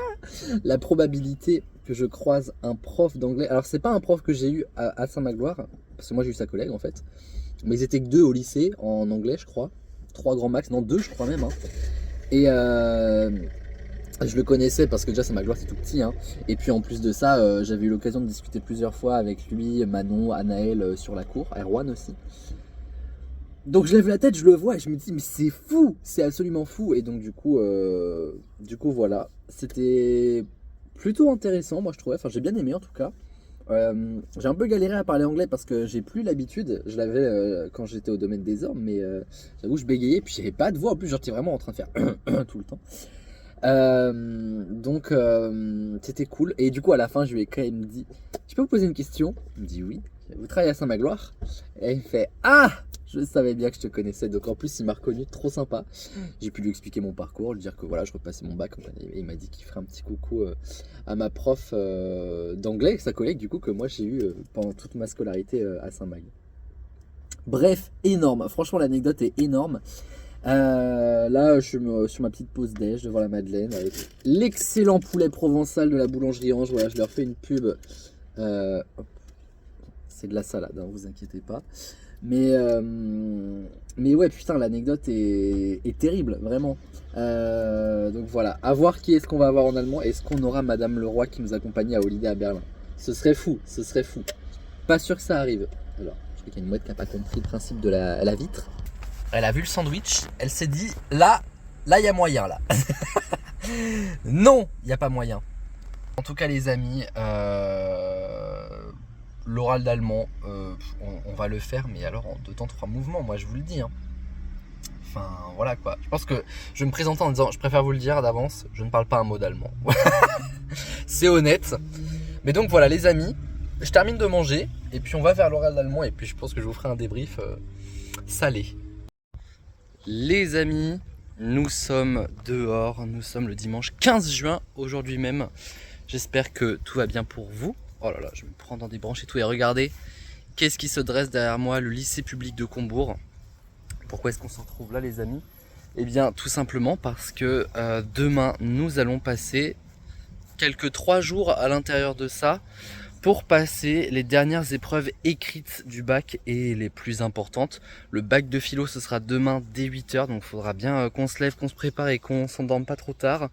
la probabilité que je croise un prof d'anglais. Alors c'est pas un prof que j'ai eu à Saint-Magloire, parce que moi j'ai eu sa collègue en fait. Mais ils étaient que 2 au lycée en anglais, je crois. 3 grands max, non 2 je crois même. Hein. Et je le connaissais parce que déjà Saint-Magloire c'est tout petit. Hein. Et puis en plus de ça, j'avais eu l'occasion de discuter plusieurs fois avec lui, Manon, Anaël sur la cour, Erwan aussi. Donc je lève la tête, je le vois et je me dis mais c'est fou, c'est absolument fou. Et donc du coup voilà, c'était plutôt intéressant moi je trouvais, enfin j'ai bien aimé en tout cas. J'ai un peu galéré à parler anglais parce que j'ai plus l'habitude, je l'avais quand j'étais au domaine des ormes, mais j'avoue je bégayais puis j'avais pas de voix, en plus j'étais vraiment en train de faire tout le temps. Donc c'était cool et du coup à la fin je lui ai quand même dit, je peux vous poser une question? Il me dit oui. Vous travaillez à Saint-Magloire? Et il fait ah! Je savais bien que je te connaissais, donc en plus il m'a reconnu, trop sympa. J'ai pu lui expliquer mon parcours, lui dire que voilà, je repassais mon bac, et il m'a dit qu'il ferait un petit coucou à ma prof d'anglais, sa collègue du coup, que moi j'ai eu pendant toute ma scolarité à Saint-Mag. Bref, énorme, franchement l'anecdote est énorme. Là je suis sur ma petite pause déj devant la Madeleine avec l'excellent poulet provençal de la boulangerie Ange. Voilà, je leur fais une pub. C'est de la salade, hein, vous inquiétez pas. Mais ouais, putain, l'anecdote est terrible, vraiment. Donc voilà, à voir qui est-ce qu'on va avoir en allemand. Est-ce qu'on aura Madame Leroy qui nous accompagne à Holiday à Berlin? Ce serait fou, ce serait fou. Pas sûr que ça arrive. Alors, je crois qu'il y a une mouette qui n'a pas compris le principe de la vitre. Elle a vu le sandwich, elle s'est dit, là, il y a moyen, là. Non, il n'y a pas moyen. En tout cas, les amis, l'oral d'allemand, on va le faire, mais alors en 2 temps 3 mouvements, moi je vous le dis. Hein. Enfin, voilà quoi. Je pense que je vais me présenter en disant, je préfère vous le dire d'avance, je ne parle pas un mot d'allemand. C'est honnête. Mais donc voilà les amis, je termine de manger, et puis on va vers l'oral d'allemand, et puis je pense que je vous ferai un débrief salé. Les amis, nous sommes dehors, nous sommes le dimanche 15 juin, aujourd'hui même. J'espère que tout va bien pour vous. Oh là là, je me prends dans des branches et tout. Et regardez, qu'est-ce qui se dresse derrière moi, le lycée public de Combourg. Pourquoi est-ce qu'on se retrouve là les amis? Eh bien tout simplement parce que demain nous allons passer quelques 3 jours à l'intérieur de ça pour passer les dernières épreuves écrites du bac et les plus importantes. Le bac de philo ce sera demain dès 8 h, donc il faudra bien qu'on se lève, qu'on se prépare et qu'on s'endorme pas trop tard.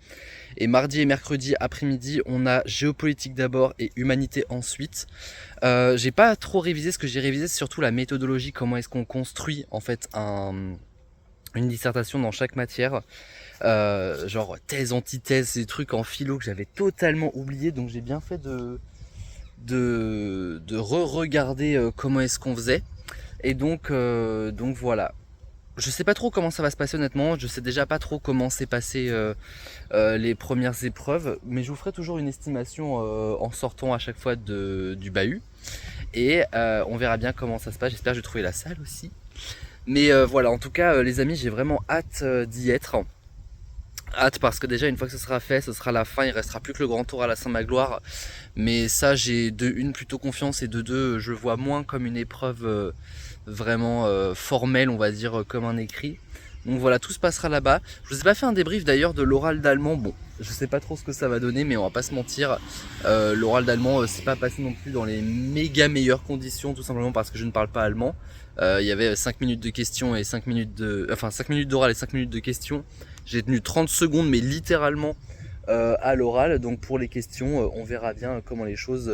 Et mardi et mercredi après-midi on a géopolitique d'abord et humanité ensuite. J'ai pas trop révisé, ce que j'ai révisé c'est surtout la méthodologie, comment est-ce qu'on construit en fait une dissertation dans chaque matière. Genre thèse, antithèse, des trucs en philo que j'avais totalement oublié, donc j'ai bien fait de re-regarder comment est-ce qu'on faisait. Et donc voilà. Je sais pas trop comment ça va se passer honnêtement, je sais déjà pas trop comment s'est passé les premières épreuves, mais je vous ferai toujours une estimation en sortant à chaque fois du bahut. Et on verra bien comment ça se passe, j'espère que je vais trouver la salle aussi. Mais voilà, en tout cas les amis, j'ai vraiment hâte d'y être. Hâte parce que déjà une fois que ce sera fait, ce sera la fin, il restera plus que le grand tour à la Saint-Magloire. Mais ça j'ai de une plutôt confiance et de deux je le vois moins comme une épreuve vraiment formelle, on va dire comme un écrit. Donc voilà, tout se passera là-bas. Je vous ai pas fait un débrief d'ailleurs de l'oral d'allemand. Bon, je sais pas trop ce que ça va donner, mais on va pas se mentir. L'oral d'allemand, c'est pas passé non plus dans les méga meilleures conditions, tout simplement parce que je ne parle pas allemand. Il y avait 5 minutes de questions et 5 minutes de... Enfin, 5 minutes d'oral et 5 minutes de questions. J'ai tenu 30 secondes, mais littéralement à l'oral. Donc pour les questions, on verra bien comment les choses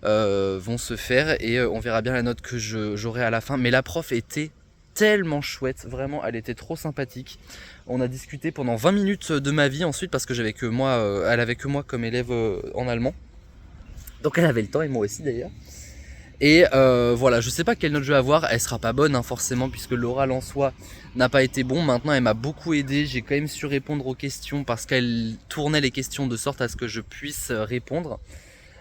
vont se faire. Et on verra bien la note que j'aurai à la fin. Mais la prof était tellement chouette, vraiment, elle était trop sympathique. On a discuté pendant 20 minutes de ma vie ensuite, parce que j'avais que moi, elle avait que moi comme élève en allemand. Donc elle avait le temps, et moi aussi d'ailleurs. Et voilà, je sais pas quelle note je vais avoir, elle sera pas bonne hein, forcément, puisque l'oral en soi n'a pas été bon. Maintenant elle m'a beaucoup aidé, j'ai quand même su répondre aux questions parce qu'elle tournait les questions de sorte à ce que je puisse répondre.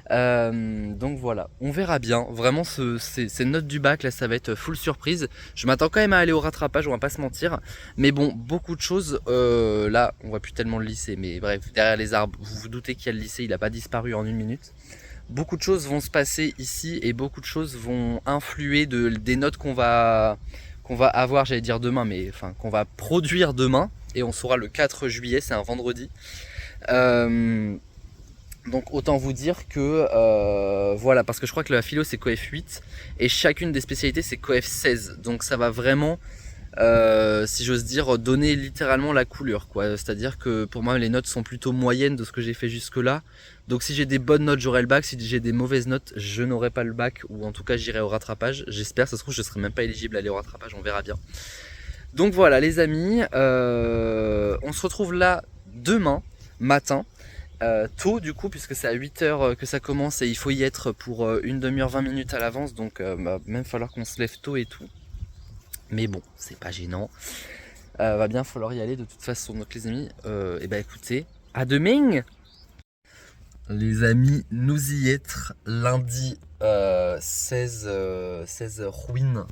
Donc voilà, on verra bien. Vraiment ces notes du bac là, ça va être full surprise. Je m'attends quand même à aller au rattrapage, on va pas se mentir. Mais bon, beaucoup de choses. Là, on voit plus tellement le lycée, mais bref, derrière les arbres, vous vous doutez qu'il y a le lycée, il a pas disparu en 1 minute. Beaucoup de choses vont se passer ici et beaucoup de choses vont influer des notes qu'on va avoir, j'allais dire demain, mais enfin qu'on va produire demain. Et on saura le 4 juillet, c'est un vendredi. Donc autant vous dire que voilà, parce que je crois que la philo c'est coef 8 et chacune des spécialités c'est coef 16. Donc ça va vraiment, si j'ose dire, donner littéralement la couleur, quoi. C'est-à-dire que pour moi les notes sont plutôt moyennes de ce que j'ai fait jusque là. Donc si j'ai des bonnes notes j'aurai le bac, si j'ai des mauvaises notes je n'aurai pas le bac, ou en tout cas j'irai au rattrapage. J'espère, ça se trouve je serai même pas éligible à aller au rattrapage, on verra bien. Donc voilà les amis, on se retrouve là demain matin. Tôt du coup, puisque c'est à 8h que ça commence et il faut y être pour une demi-heure 20 minutes à l'avance, donc même falloir qu'on se lève tôt et tout, mais bon c'est pas gênant, va bien falloir y aller de toute façon. Donc les amis, et bah écoutez, à demain les amis, nous y être lundi 16 ruines.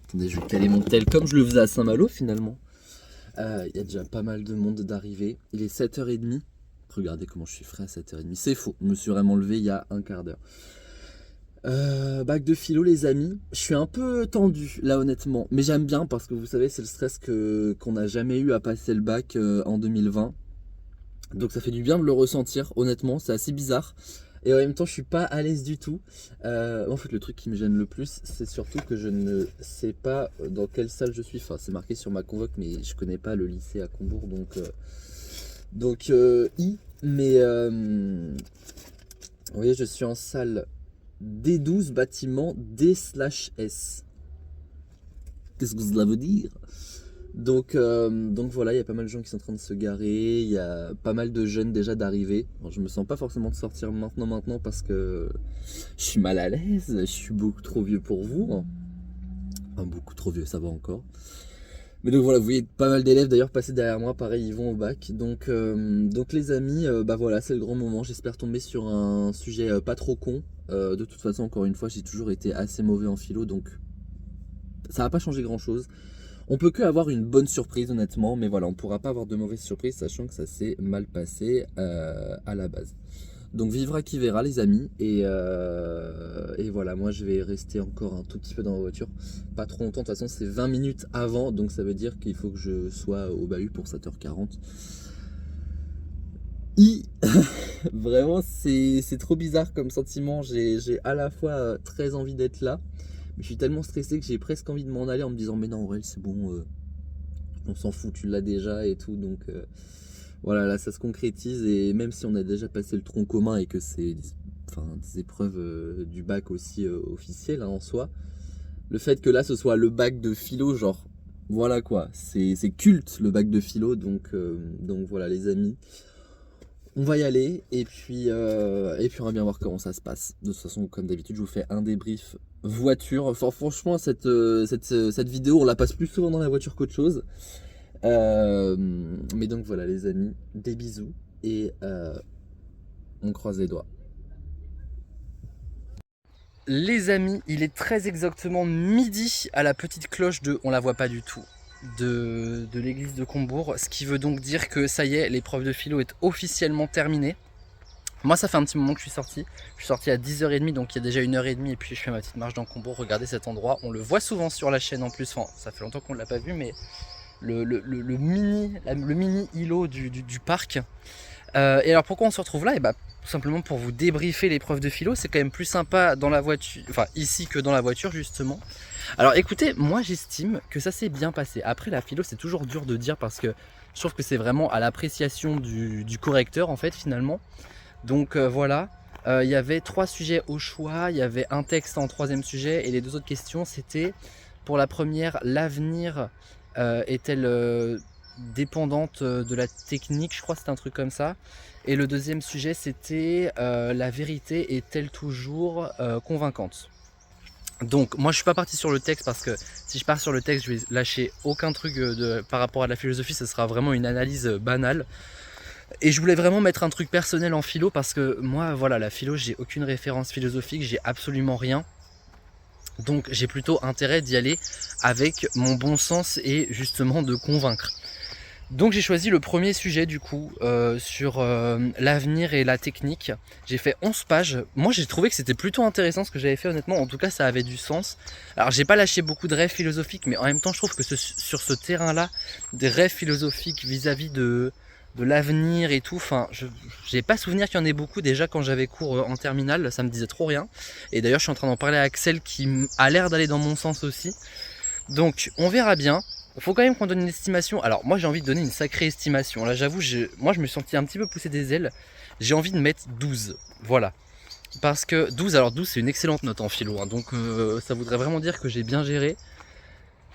Attendez, je vais caler mon tel comme je le faisais à Saint-Malo finalement. Il y a déjà pas mal de monde d'arrivée, il est 7h30. Regardez comment je suis frais à 7h30. C'est faux, je me suis vraiment levé il y a un quart d'heure. Bac de philo les amis. Je suis un peu tendu là honnêtement. Mais j'aime bien parce que vous savez c'est le stress qu'on n'a jamais eu à passer le bac en 2020. Donc ça fait du bien de le ressentir honnêtement. C'est assez bizarre. Et en même temps je suis pas à l'aise du tout. En fait le truc qui me gêne le plus c'est surtout que je ne sais pas dans quelle salle je suis. Enfin c'est marqué sur ma convoque mais je connais pas le lycée à Combourg donc mais vous voyez je suis en salle D12 bâtiment D/S. Qu'est-ce que cela veut dire? Donc voilà, il y a pas mal de gens qui sont en train de se garer, il y a pas mal de jeunes déjà d'arriver. Je me sens pas forcément de sortir maintenant parce que je suis mal à l'aise, je suis beaucoup trop vieux pour vous. Enfin, beaucoup trop vieux, ça va encore. Mais donc voilà, vous voyez pas mal d'élèves d'ailleurs passer derrière moi, pareil ils vont au bac. Donc les amis, bah voilà, c'est le grand moment. J'espère tomber sur un sujet pas trop con. De toute façon, encore une fois, j'ai toujours été assez mauvais en philo, donc ça va pas changer grand chose. On peut que avoir une bonne surprise honnêtement, mais voilà, on pourra pas avoir de mauvaises surprises sachant que ça s'est mal passé à la base. Donc vivra qui verra les amis, et voilà, moi je vais rester encore un tout petit peu dans la voiture, pas trop longtemps, de toute façon c'est 20 minutes avant, donc ça veut dire qu'il faut que je sois au bahut pour 7h40. Vraiment c'est trop bizarre comme sentiment, j'ai à la fois très envie d'être là, mais je suis tellement stressé que j'ai presque envie de m'en aller en me disant mais non Aurel c'est bon, on s'en fout, tu l'as déjà et tout, donc... Voilà, là ça se concrétise, et même si on a déjà passé le tronc commun et que c'est des épreuves du bac aussi officielles en soi, le fait que là ce soit le bac de philo, genre voilà quoi, c'est culte le bac de philo, donc voilà les amis, on va y aller et puis on va bien voir comment ça se passe. De toute façon comme d'habitude je vous fais un débrief voiture. Enfin, franchement cette vidéo on la passe plus souvent dans la voiture qu'autre chose. Mais donc voilà les amis, des bisous et on croise les doigts. Les amis, il est très exactement midi à la petite cloche on la voit pas du tout, de l'église de Combourg, ce qui veut donc dire que ça y est, l'épreuve de philo est officiellement terminée. Moi ça fait un petit moment que je suis sorti à 10h30, donc il y a déjà 1h30 et puis je fais ma petite marche dans Combourg. Regardez cet endroit, on le voit souvent sur la chaîne en plus, enfin ça fait longtemps qu'on ne l'a pas vu, mais le mini îlot du parc. Et alors pourquoi on se retrouve là? Et bah tout simplement pour vous débriefer l'épreuve de philo. C'est quand même plus sympa dans la voiture, enfin ici que dans la voiture justement. Alors écoutez, moi j'estime que ça s'est bien passé. Après la philo c'est toujours dur de dire parce que je trouve que c'est vraiment à l'appréciation du correcteur en fait finalement. Donc voilà, il y avait 3 sujets au choix, il y avait un texte en 3e sujet et les 2 autres questions c'était pour la première, l'avenir est-elle dépendante de la technique, je crois que c'était un truc comme ça. Et le 2e sujet c'était la vérité est-elle toujours convaincante. Donc moi je suis pas parti sur le texte parce que si je pars sur le texte je vais lâcher aucun truc par rapport à la philosophie, ce sera vraiment une analyse banale. Et je voulais vraiment mettre un truc personnel en philo parce que moi voilà la philo j'ai aucune référence philosophique, j'ai absolument rien. Donc j'ai plutôt intérêt d'y aller avec mon bon sens et justement de convaincre. Donc j'ai choisi le premier sujet du coup sur l'avenir et la technique. J'ai fait 11 pages. Moi j'ai trouvé que c'était plutôt intéressant ce que j'avais fait honnêtement. En tout cas ça avait du sens. Alors j'ai pas lâché beaucoup de rêves philosophiques mais en même temps je trouve que sur ce terrain là, des rêves philosophiques vis-à-vis de l'avenir et tout, enfin j'ai pas souvenir qu'il y en ait beaucoup. Déjà quand j'avais cours en terminale ça me disait trop rien. Et d'ailleurs je suis en train d'en parler à Axel qui a l'air d'aller dans mon sens aussi. Donc on verra bien. Il faut quand même qu'on donne une estimation. Alors moi j'ai envie de donner une sacrée estimation. Là j'avoue, moi je me suis senti un petit peu poussé des ailes. J'ai envie de mettre 12. Voilà. Parce que 12, alors 12 c'est une excellente note en philo. Hein, donc ça voudrait vraiment dire que j'ai bien géré.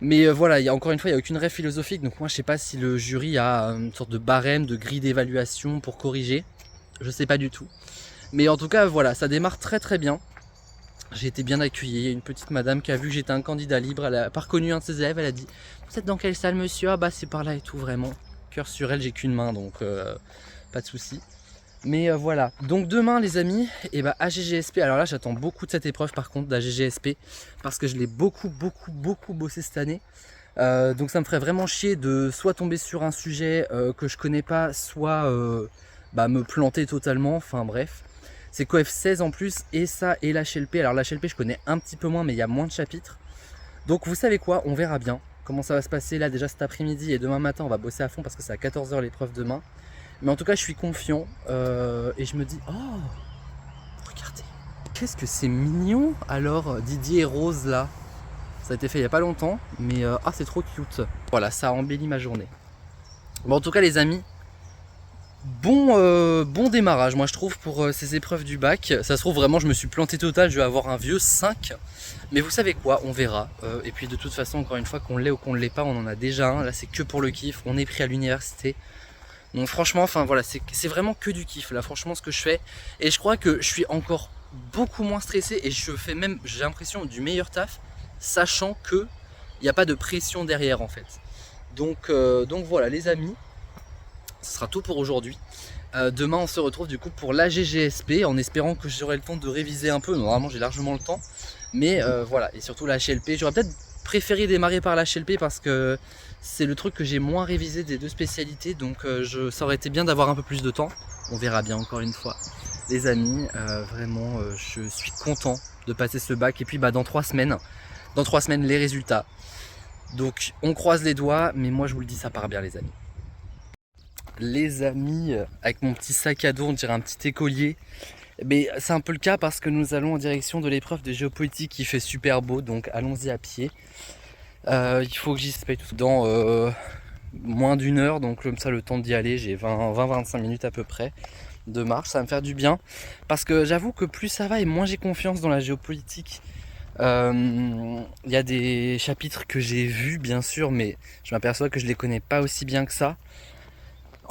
Mais voilà, encore une fois, il n'y a aucune règle philosophique. Donc moi je sais pas si le jury a une sorte de barème, de grille d'évaluation pour corriger. Je sais pas du tout. Mais en tout cas voilà, ça démarre très très bien. J'ai été bien accueilli, il y a une petite madame qui a vu que j'étais un candidat libre, elle a pas reconnu un de ses élèves, elle a dit « Vous êtes dans quelle salle monsieur ?» Ah bah c'est par là et tout vraiment. Cœur sur elle, j'ai qu'une main donc pas de souci. Mais voilà, donc demain les amis, et bah AGGSP, alors là j'attends beaucoup de cette épreuve par contre d'AGGSP parce que je l'ai beaucoup bossé cette année. Donc ça me ferait vraiment chier de soit tomber sur un sujet que je connais pas, soit me planter totalement, enfin bref. C'est COEF 16 en plus, et ça et l'HLP. Alors l'HLP je connais un petit peu moins mais il y a moins de chapitres. Donc vous savez quoi, on verra bien comment ça va se passer là déjà cet après-midi et demain matin on va bosser à fond parce que c'est à 14 h l'épreuve demain. Mais en tout cas je suis confiant et je me dis, oh regardez, qu'est-ce que c'est mignon alors Didier et Rose là. Ça a été fait il n'y a pas longtemps mais c'est trop cute. Voilà, ça a embelli ma journée. Bon en tout cas les amis, bon démarrage moi je trouve pour ces épreuves du bac. Ça se trouve vraiment je me suis planté total, je vais avoir un vieux 5. Mais vous savez quoi, on verra. Et puis de toute façon encore une fois qu'on l'ait ou qu'on ne l'ait pas, on en a déjà un. Là c'est que pour le kiff, on est pris à l'université. Donc franchement, enfin voilà, c'est vraiment que du kiff là franchement ce que je fais. Et je crois que je suis encore beaucoup moins stressé et je fais même, j'ai l'impression, du meilleur taf, sachant que il n'y a pas de pression derrière en fait. Donc voilà les amis. Ce sera tout pour aujourd'hui. Demain on se retrouve du coup pour l'AGGSP en espérant que j'aurai le temps de réviser un peu. Normalement j'ai largement le temps. Mais voilà, et surtout la HLP. J'aurais peut-être préféré démarrer par la HLP parce que c'est le truc que j'ai moins révisé des 2 spécialités. Donc ça aurait été bien d'avoir un peu plus de temps. On verra bien encore une fois. Les amis, vraiment je suis content de passer ce bac. Et puis dans 3 semaines, les résultats. Donc on croise les doigts, mais moi je vous le dis, ça part bien les amis. Les amis, avec mon petit sac à dos, on dirait un petit écolier. Mais c'est un peu le cas parce que nous allons en direction de l'épreuve de géopolitique qui fait super beau, donc allons-y à pied. Il faut que j'y paye tout dans moins d'1 heure, donc comme ça le temps d'y aller, j'ai 20-25 minutes à peu près de marche, ça va me faire du bien. Parce que j'avoue que plus ça va et moins j'ai confiance dans la géopolitique. Il y a des chapitres que j'ai vus bien sûr, mais je m'aperçois que je les connais pas aussi bien que ça.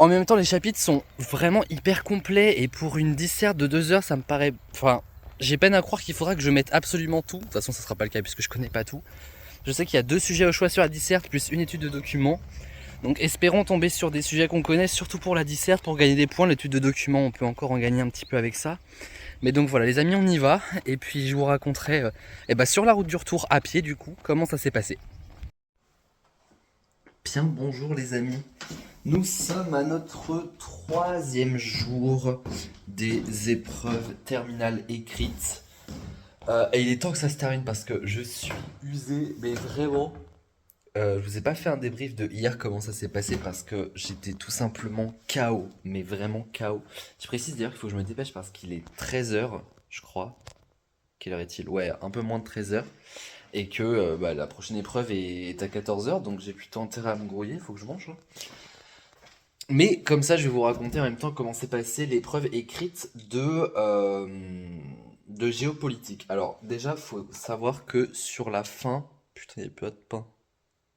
En même temps les chapitres sont vraiment hyper complets et pour une disserte de 2 heures ça me paraît... Enfin j'ai peine à croire qu'il faudra que je mette absolument tout. De toute façon ça sera pas le cas puisque je connais pas tout. Je sais qu'il y a 2 sujets au choix sur la disserte plus une étude de document. Donc espérons tomber sur des sujets qu'on connaît, surtout pour la disserte, pour gagner des points. L'étude de document on peut encore en gagner un petit peu avec ça. Mais donc voilà les amis, on y va. Et puis je vous raconterai sur la route du retour à pied du coup comment ça s'est passé. Bien bonjour les amis. Nous sommes à notre 3e jour des épreuves terminales écrites. Et il est temps que ça se termine parce que je suis usé, mais vraiment. Je vous ai pas fait un débrief de hier, comment ça s'est passé, parce que j'étais tout simplement KO, mais vraiment KO. Je précise d'ailleurs qu'il faut que je me dépêche parce qu'il est 13 h, je crois. Quelle heure est-il? Ouais, un peu moins de 13 h. Et que bah, la prochaine épreuve est à 14 h, donc j'ai plutôt intérêt à me grouiller, il faut que je mange là. Mais comme ça, je vais vous raconter en même temps comment s'est passée l'épreuve écrite de géopolitique. Alors déjà, faut savoir que sur la fin... Putain, il n'y a plus de pain.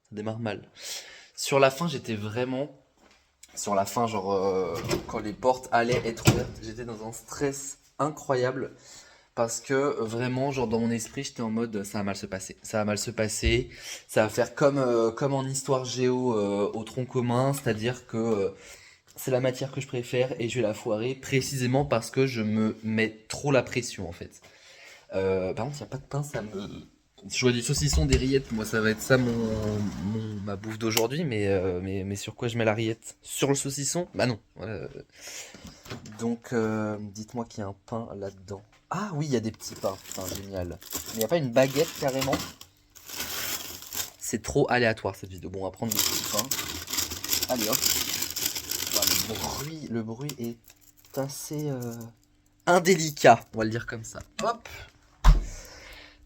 Ça démarre mal. Sur la fin, j'étais vraiment... Sur la fin, genre, quand les portes allaient être ouvertes, j'étais dans un stress incroyable. Parce que vraiment, genre dans mon esprit, j'étais en mode ça va mal se passer. Ça va mal se passer. Ça va faire comme en histoire géo au tronc commun, c'est-à-dire que c'est la matière que je préfère et je vais la foirer précisément parce que je me mets trop la pression en fait. Par contre, il n'y a pas de pain, ça me. Je vois du saucisson, des rillettes, moi ça va être ça ma bouffe d'aujourd'hui, mais sur quoi je mets la rillette? Sur le saucisson? Bah non. Voilà. Donc dites-moi qu'il y a un pain là-dedans. Ah oui, il y a des petits pains, putain génial. Mais il n'y a pas une baguette carrément? C'est trop aléatoire cette vidéo. Bon, on va prendre des petits pains. Allez hop. Voilà, le bruit est assez indélicat, on va le dire comme ça. Hop.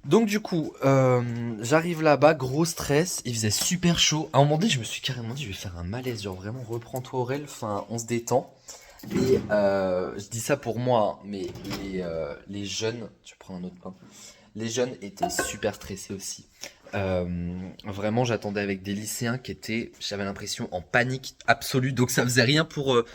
Donc du coup, j'arrive là-bas, gros stress, il faisait super chaud. À un moment donné, je me suis carrément dit, je vais faire un malaise, genre vraiment, reprends-toi Aurel, enfin, on se détend. Et je dis ça pour moi, hein, mais les jeunes, je prends un autre pain, les jeunes étaient super stressés aussi. Vraiment, j'attendais avec des lycéens qui étaient, j'avais l'impression, en panique absolue, donc ça faisait rien pour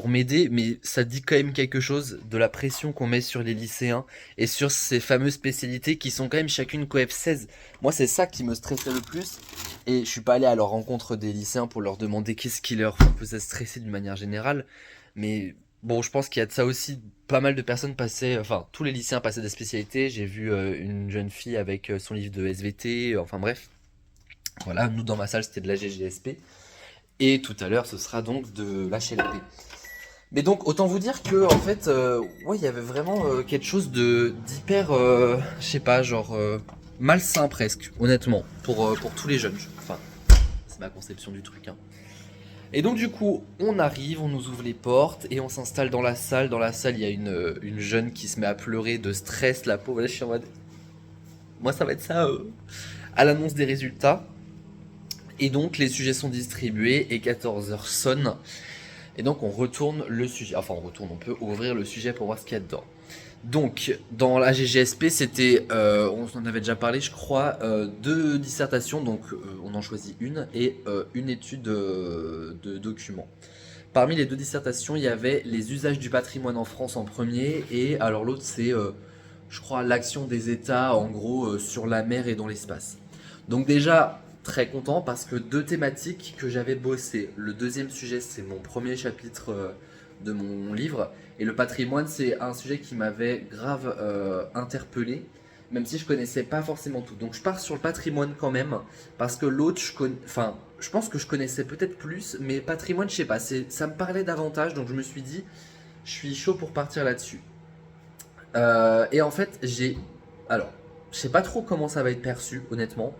m'aider, mais ça dit quand même quelque chose de la pression qu'on met sur les lycéens et sur ces fameuses spécialités qui sont quand même chacune coef 16. Moi, c'est ça qui me stressait le plus, et je suis pas allé à leur rencontre des lycéens pour leur demander qu'est-ce qui leur faisait stresser d'une manière générale, mais bon, je pense qu'il y a de ça aussi. Pas mal de personnes passaient, enfin, tous les lycéens passaient des spécialités. J'ai vu une jeune fille avec son livre de SVT, enfin bref. Voilà, nous dans ma salle c'était de la GGSP. Et tout à l'heure, ce sera donc de l'HLP. Mais donc, autant vous dire que, en fait, ouais, il y avait vraiment quelque chose d'hyper, je sais pas, genre, malsain presque, honnêtement, pour tous les jeunes. Enfin, c'est ma conception du truc, hein. Et donc, du coup, on arrive, on nous ouvre les portes et on s'installe dans la salle. Dans la salle, il y a une jeune qui se met à pleurer de stress, la pauvre. Là, je suis en mode. Moi, ça va être ça, à l'annonce des résultats. Et donc, les sujets sont distribués et 14 h sonne. Et donc on retourne le sujet, enfin on peut ouvrir le sujet pour voir ce qu'il y a dedans. Donc dans la GGSP c'était, on en avait déjà parlé je crois, 2 dissertations, donc on en choisit une et une étude de documents. Parmi les 2 dissertations il y avait les usages du patrimoine en France en premier et alors l'autre c'est je crois l'action des États en gros sur la mer et dans l'espace. Donc déjà très content parce que 2 thématiques que j'avais bossé. Le deuxième sujet, c'est mon premier chapitre de mon livre. Et le patrimoine, c'est un sujet qui m'avait grave interpellé, même si je connaissais pas forcément tout. Donc je pars sur le patrimoine quand même, parce que l'autre, je pense que je connaissais peut-être plus, mais patrimoine, je sais pas, ça me parlait davantage, donc je me suis dit, je suis chaud pour partir là-dessus. Et en fait, alors, je sais pas trop comment ça va être perçu, honnêtement.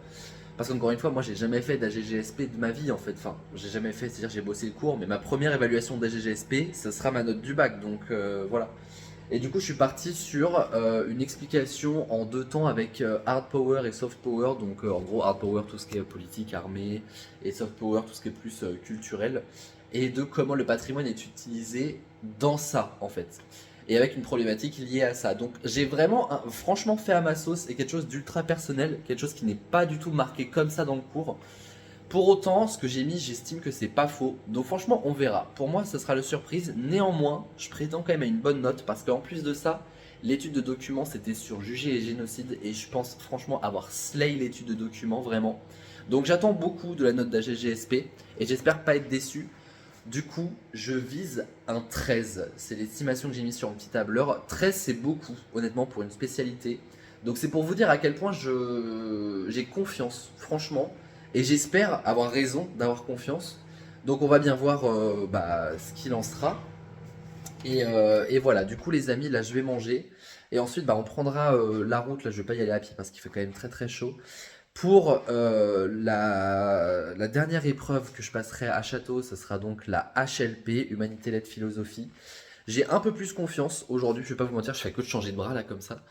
Parce qu'encore une fois, moi j'ai jamais fait d'AGGSP de ma vie en fait. Enfin, j'ai jamais fait, c'est-à-dire j'ai bossé le cours, mais ma première évaluation d'AGGSP, ça sera ma note du bac. Donc voilà. Et du coup, je suis parti sur une explication en 2 temps avec hard power et soft power. Donc en gros, hard power, tout ce qui est politique, armée, et soft power, tout ce qui est plus culturel. Et de comment le patrimoine est utilisé dans ça en fait. Et avec une problématique liée à ça. Donc j'ai vraiment franchement fait à ma sauce et quelque chose d'ultra personnel, quelque chose qui n'est pas du tout marqué comme ça dans le cours. Pour autant, ce que j'ai mis, j'estime que c'est pas faux. Donc franchement, on verra. Pour moi, ce sera la surprise. Néanmoins, je prétends quand même à une bonne note parce qu'en plus de ça, l'étude de documents, c'était sur juger et génocide. Et je pense franchement avoir slay l'étude de documents, vraiment. Donc j'attends beaucoup de la note d'AGGSP et j'espère pas être déçu. Du coup, je vise un 13. C'est l'estimation que j'ai mise sur une petite tableur. 13, c'est beaucoup, honnêtement, pour une spécialité. Donc c'est pour vous dire à quel point j'ai confiance, franchement. Et j'espère avoir raison d'avoir confiance. Donc on va bien voir ce qu'il en sera. Et voilà, du coup les amis, là je vais manger. Et ensuite on prendra la route, là je vais pas y aller à pied parce qu'il fait quand même très très chaud. Pour la dernière épreuve que je passerai à Château, ce sera donc la HLP, Humanité, Lettres, Philosophie. J'ai un peu plus confiance aujourd'hui, je vais pas vous mentir, je fais que de changer de bras là comme ça.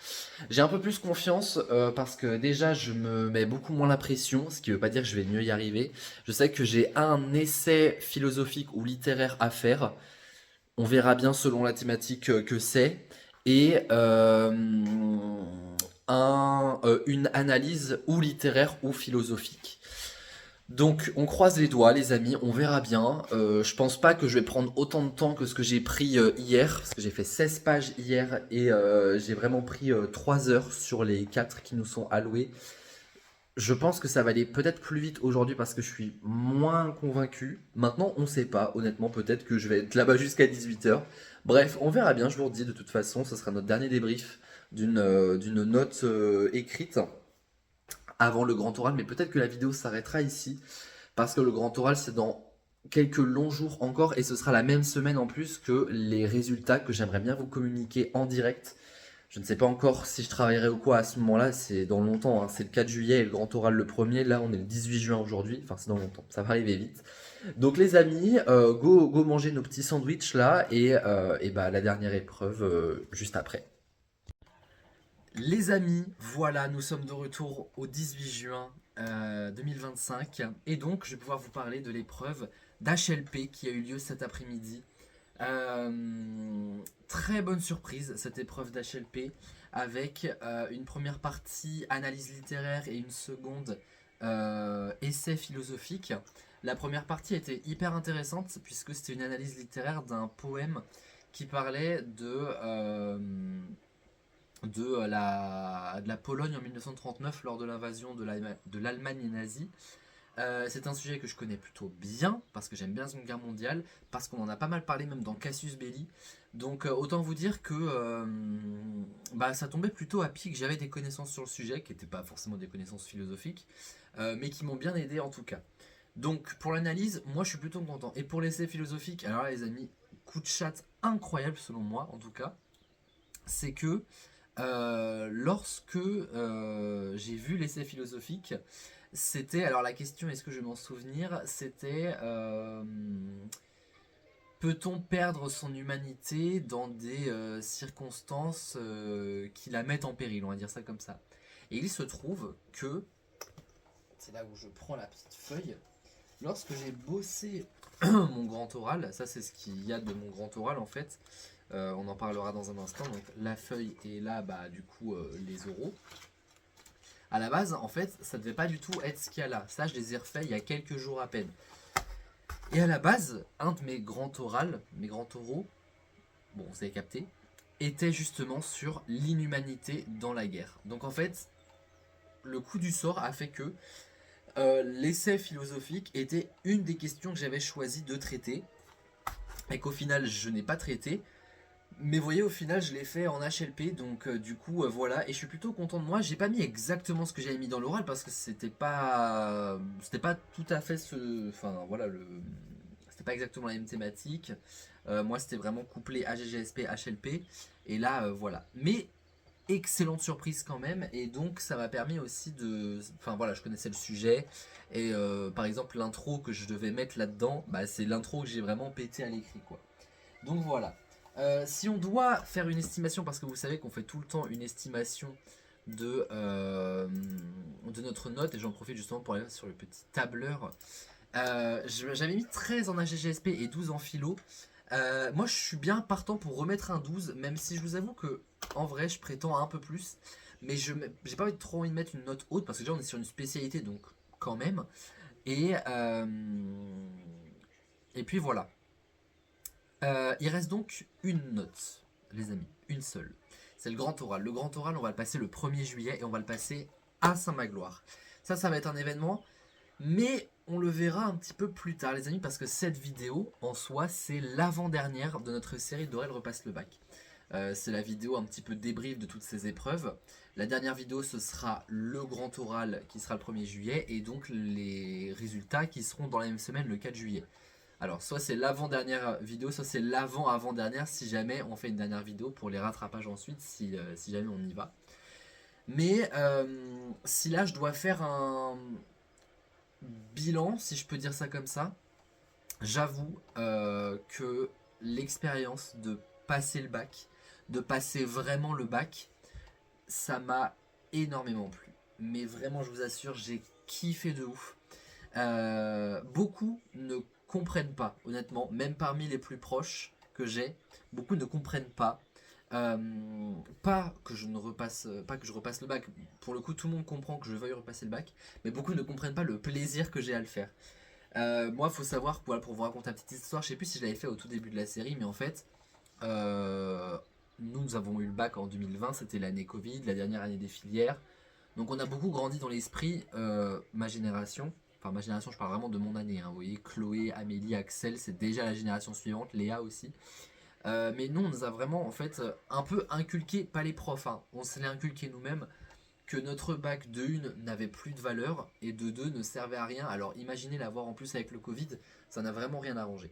J'ai un peu plus confiance parce que déjà je me mets beaucoup moins la pression, ce qui veut pas dire que je vais mieux y arriver. Je sais que j'ai un essai philosophique ou littéraire à faire. On verra bien selon la thématique que c'est. Et une analyse ou littéraire ou philosophique. Donc on croise les doigts les amis, on verra bien. Je pense pas que je vais prendre autant de temps que ce que j'ai pris hier, parce que j'ai fait 16 pages hier et j'ai vraiment pris 3 heures sur les 4 qui nous sont alloués. Je pense que ça va aller peut-être plus vite aujourd'hui parce que je suis moins convaincu. Maintenant, on sait pas. Honnêtement, peut-être que je vais être là-bas jusqu'à 18 h. Bref, on verra bien, je vous redis de toute façon. Ce sera notre dernier débrief d'une note écrite avant le grand oral. Mais peut-être que la vidéo s'arrêtera ici parce que le grand oral, c'est dans quelques longs jours encore et ce sera la même semaine en plus que les résultats que j'aimerais bien vous communiquer en direct. Je ne sais pas encore si je travaillerai ou quoi à ce moment-là, c'est dans longtemps, hein. C'est le 4 juillet et le grand oral le 1er, là on est le 18 juin aujourd'hui, enfin c'est dans longtemps, ça va arriver vite. Donc les amis, go manger nos petits sandwichs là et bah la dernière épreuve juste après. Les amis, voilà, nous sommes de retour au 18 juin 2025 et donc je vais pouvoir vous parler de l'épreuve d'HLP qui a eu lieu cet après-midi. Très bonne surprise cette épreuve d'HLP avec une première partie analyse littéraire et une seconde essai philosophique. La première partie était hyper intéressante puisque c'était une analyse littéraire d'un poème qui parlait de la Pologne en 1939 lors de l'invasion de l'Allemagne nazie. C'est un sujet que je connais plutôt bien parce que j'aime bien la Seconde Guerre mondiale, parce qu'on en a pas mal parlé même dans Cassius Belli. Donc autant vous dire que ça tombait plutôt à pic. J'avais des connaissances sur le sujet qui n'étaient pas forcément des connaissances philosophiques, mais qui m'ont bien aidé en tout cas. Donc pour l'analyse, moi je suis plutôt content. Et pour l'essai philosophique, alors là les amis, coup de chat incroyable selon moi en tout cas, c'est que lorsque j'ai vu l'essai philosophique, c'était, alors la question, est-ce que je vais m'en souvenir, c'était peut-on perdre son humanité dans des circonstances qui la mettent en péril, on va dire ça comme ça. Et il se trouve que, c'est là où je prends la petite feuille, lorsque j'ai bossé mon grand oral, ça c'est ce qu'il y a de mon grand oral en fait, on en parlera dans un instant, donc la feuille est là, bah du coup les oraux. À la base, en fait, ça devait pas du tout être ce qu'il y a là. Ça, je les ai refaits il y a quelques jours à peine. Et à la base, un de mes grands oraux, bon, vous avez capté, était justement sur l'inhumanité dans la guerre. Donc en fait, le coup du sort a fait que l'essai philosophique était une des questions que j'avais choisi de traiter et qu'au final, je n'ai pas traité. Mais vous voyez, au final, je l'ai fait en HLP, donc du coup, voilà, et je suis plutôt content de moi. J'ai pas mis exactement ce que j'avais mis dans l'oral parce que c'était pas tout à fait enfin voilà, c'était pas exactement la même thématique. Moi, c'était vraiment couplé AGGSP, HLP, et là, voilà. Mais excellente surprise quand même, et donc ça m'a permis aussi enfin voilà, je connaissais le sujet, et par exemple l'intro que je devais mettre là-dedans, bah, c'est l'intro que j'ai vraiment pété à l'écrit, quoi. Donc voilà. Si on doit faire une estimation, parce que vous savez qu'on fait tout le temps une estimation de notre note, et j'en profite justement pour aller sur le petit tableur. J'avais mis 13 en AGGSP et 12 en philo. Moi je suis bien partant pour remettre un 12, même si je vous avoue que en vrai je prétends à un peu plus. Mais j'ai pas envie de trop envie de mettre une note haute, parce que déjà on est sur une spécialité, donc quand même. Et puis voilà. Il reste donc une note, les amis, une seule. C'est le grand oral. Le grand oral, on va le passer le 1er juillet et on va le passer à Saint-Magloire. Ça va être un événement, mais on le verra un petit peu plus tard, les amis, parce que cette vidéo, en soi, c'est l'avant-dernière de notre série Dorel repasse le bac. C'est la vidéo un petit peu débrief de toutes ces épreuves. La dernière vidéo, ce sera le grand oral qui sera le 1er juillet et donc les résultats qui seront dans la même semaine le 4 juillet. Alors, soit c'est l'avant-dernière vidéo, soit c'est l'avant-avant-dernière si jamais on fait une dernière vidéo pour les rattrapages ensuite, si jamais on y va. Mais si là je dois faire un bilan, si je peux dire ça comme ça, j'avoue que l'expérience de passer le bac, de passer vraiment le bac, ça m'a énormément plu. Mais vraiment, je vous assure, j'ai kiffé de ouf. Beaucoup ne comprennent pas, honnêtement, même parmi les plus proches que j'ai, beaucoup ne comprennent pas. Pas que je repasse le bac. Pour le coup, tout le monde comprend que je veuille repasser le bac, mais beaucoup ne comprennent pas le plaisir que j'ai à le faire. Moi, faut savoir, voilà, pour vous raconter une petite histoire, je sais plus si je l'avais fait au tout début de la série, mais en fait, euh, nous avons eu le bac en 2020, c'était l'année Covid, la dernière année des filières. Donc on a beaucoup grandi dans l'esprit, ma génération. Enfin, ma génération, je parle vraiment de mon année. Hein, vous voyez, Chloé, Amélie, Axel, c'est déjà la génération suivante, Léa aussi. Mais nous, on nous a vraiment, en fait, un peu inculqué, pas les profs, hein, on se l'est inculqué nous-mêmes, que notre bac de 1 n'avait plus de valeur et de 2 ne servait à rien. Alors imaginez l'avoir en plus avec le Covid, ça n'a vraiment rien arrangé.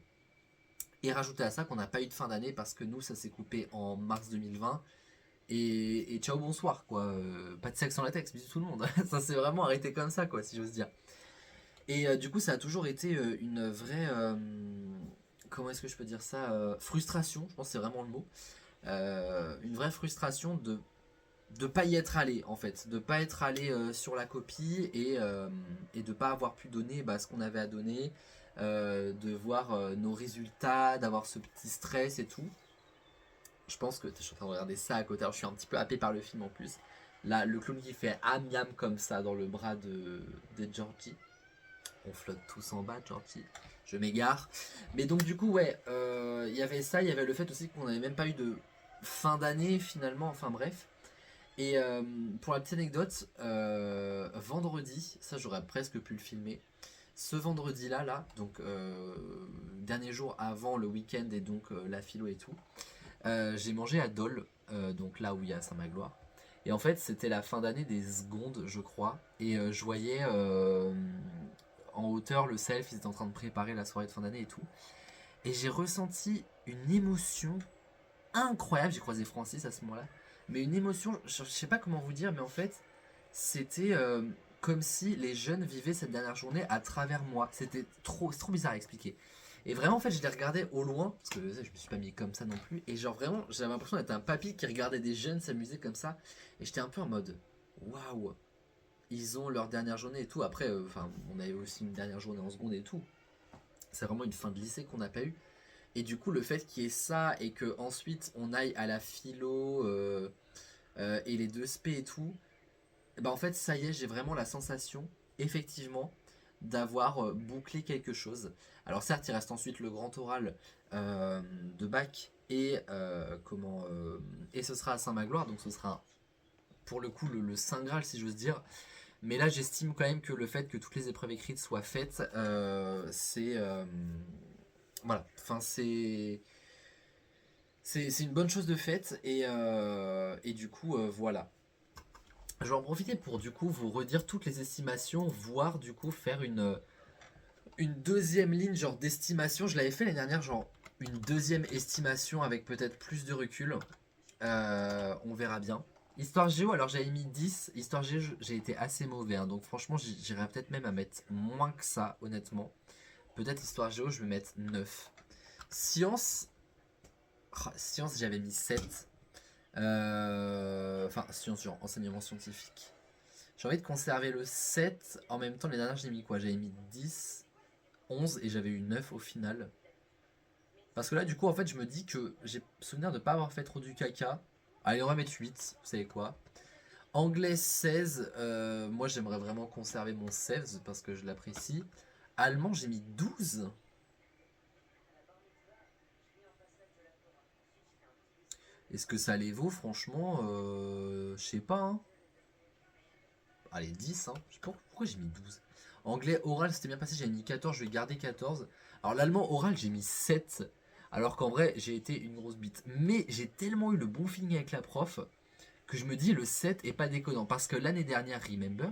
Et rajouter à ça qu'on n'a pas eu de fin d'année parce que nous, ça s'est coupé en mars 2020. Et ciao, bonsoir, quoi. Pas de sexe sans latex, bisous tout le monde. Ça s'est vraiment arrêté comme ça, quoi, si j'ose dire. Et du coup, ça a toujours été une vraie. Comment est-ce que je peux dire ça, frustration, je pense que c'est vraiment le mot. Une vraie frustration de pas y être allé, en fait. De pas être allé sur la copie et de pas avoir pu donner ce qu'on avait à donner. De voir nos résultats, d'avoir ce petit stress et tout. Je pense que je suis en train de regarder ça à côté. Alors, je suis un petit peu happé par le film en plus. Là, le clown qui fait am yam comme ça dans le bras de Georgie. On flotte tous en bas, Georgie. Je m'égare. Mais donc, du coup, ouais, il y avait ça. Il y avait le fait aussi qu'on n'avait même pas eu de fin d'année finalement. Enfin, bref. Et pour la petite anecdote, vendredi, ça j'aurais presque pu le filmer. Ce vendredi-là, donc dernier jour avant le week-end et donc la philo et tout, j'ai mangé à Dole, donc là où il y a Saint-Magloire. Et en fait, c'était la fin d'année des secondes, je crois. Et je voyais en hauteur le self, ils étaient en train de préparer la soirée de fin d'année et tout. Et j'ai ressenti une émotion incroyable. J'ai croisé Francis à ce moment-là. Mais une émotion, je sais pas comment vous dire, mais en fait, c'était comme si les jeunes vivaient cette dernière journée à travers moi. C'est trop bizarre à expliquer. Et vraiment, en fait, je les regardais au loin, parce que je me suis pas mis comme ça non plus. Et genre, vraiment, j'avais l'impression d'être un papy qui regardait des jeunes s'amuser comme ça. Et j'étais un peu en mode, waouh, ils ont leur dernière journée et tout. Après, enfin, on avait aussi une dernière journée en seconde et tout. C'est vraiment une fin de lycée qu'on n'a pas eu. Et du coup, le fait qu'il y ait ça et que ensuite on aille à la philo et les deux spé et tout, bah en fait, ça y est, j'ai vraiment la sensation, effectivement, d'avoir bouclé quelque chose. Alors certes, il reste ensuite le grand oral de bac et et ce sera à Saint-Magloire, donc ce sera pour le coup le Saint Graal si j'ose dire. Mais là, j'estime quand même que le fait que toutes les épreuves écrites soient faites, c'est voilà. Enfin, c'est une bonne chose de faite et du coup voilà. Je vais en profiter pour du coup vous redire toutes les estimations, voire du coup faire une deuxième ligne genre d'estimation. Je l'avais fait l'année dernière, genre une deuxième estimation avec peut-être plus de recul. On verra bien. Histoire géo, alors j'avais mis 10. Histoire géo, j'ai été assez mauvais. Hein, donc franchement, j'irais peut-être même à mettre moins que ça, honnêtement. Peut-être histoire géo, je vais mettre 9. Science, science j'avais mis 7. Enfin, science, genre enseignement scientifique. J'ai envie de conserver le 7. En même temps, les dernières, j'ai mis quoi? J'avais mis 10, 11 et j'avais eu 9 au final. Parce que là, du coup, en fait, je me dis que j'ai souvenir de ne pas avoir fait trop du caca. Allez, on va mettre 8, vous savez quoi. Anglais 16, moi j'aimerais vraiment conserver mon 16 parce que je l'apprécie. Allemand, j'ai mis 12. Est-ce que ça les vaut? Franchement, je sais pas. Hein. Allez, 10. Hein. Je sais pas pourquoi j'ai mis 12. Anglais oral, c'était bien passé, j'ai mis 14, je vais garder 14. Alors l'allemand oral, j'ai mis 7. Alors qu'en vrai, j'ai été une grosse bite. Mais j'ai tellement eu le bon feeling avec la prof que je me dis le 7 est pas déconnant. Parce que l'année dernière, remember,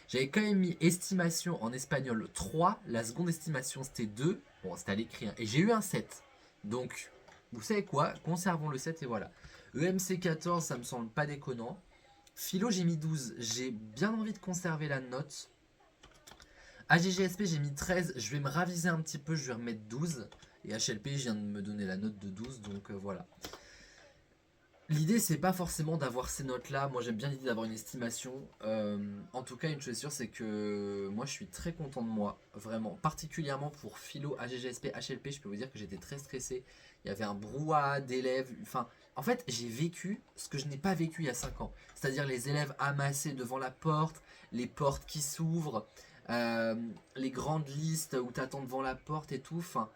j'avais quand même mis estimation en espagnol 3. La seconde estimation, c'était 2. Bon, c'était à l'écrit. Hein, et j'ai eu un 7. Donc, vous savez quoi? Conservons le 7 et voilà. EMC 14, ça me semble pas déconnant. Philo, j'ai mis 12. J'ai bien envie de conserver la note. AGGSP, j'ai mis 13. Je vais me raviser un petit peu, je vais remettre 12. Et HLP, je viens de me donner la note de 12, donc voilà. L'idée, c'est pas forcément d'avoir ces notes-là. Moi, j'aime bien l'idée d'avoir une estimation. En tout cas, une chose est sûre, c'est que moi, je suis très content de moi. Vraiment. Particulièrement pour philo, AGGSP, HLP, je peux vous dire que j'étais très stressé. Il y avait un brouhaha d'élèves. Enfin, en fait, j'ai vécu ce que je n'ai pas vécu il y a 5 ans. C'est-à-dire les élèves amassés devant la porte, les portes qui s'ouvrent, les grandes listes où t'attends devant la porte et tout. Enfin,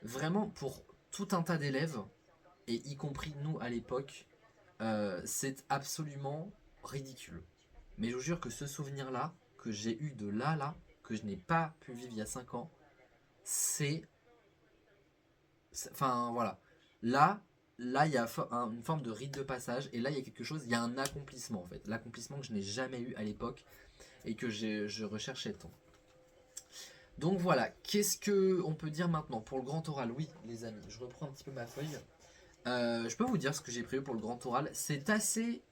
vraiment, pour tout un tas d'élèves, et y compris nous à l'époque, c'est absolument ridicule. Mais je vous jure que ce souvenir-là, que j'ai eu de là, que je n'ai pas pu vivre il y a 5 ans, c'est... Enfin, voilà. Là, il y a une forme de rite de passage, et là, il y a quelque chose, il y a un accomplissement, en fait. L'accomplissement que je n'ai jamais eu à l'époque, et que je recherchais tant. Donc voilà, qu'est-ce que on peut dire maintenant pour le grand oral? Oui, les amis, je reprends un petit peu ma feuille. Je peux vous dire ce que j'ai prévu pour le grand oral. C'est assez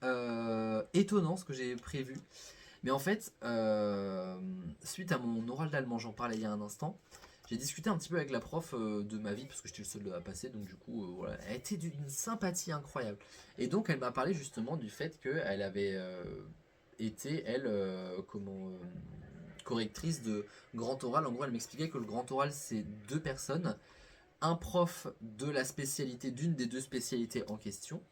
étonnant ce que j'ai prévu. Mais en fait, suite à mon oral d'allemand, j'en parlais il y a un instant, j'ai discuté un petit peu avec la prof de ma vie, parce que j'étais le seul à passer, donc du coup, voilà, elle était d'une sympathie incroyable. Et donc, elle m'a parlé justement du fait qu'elle avait été, elle, correctrice de grand oral. En gros, elle m'expliquait que le grand oral, c'est 2 personnes, un prof de la spécialité, d'une des 2 spécialités en question,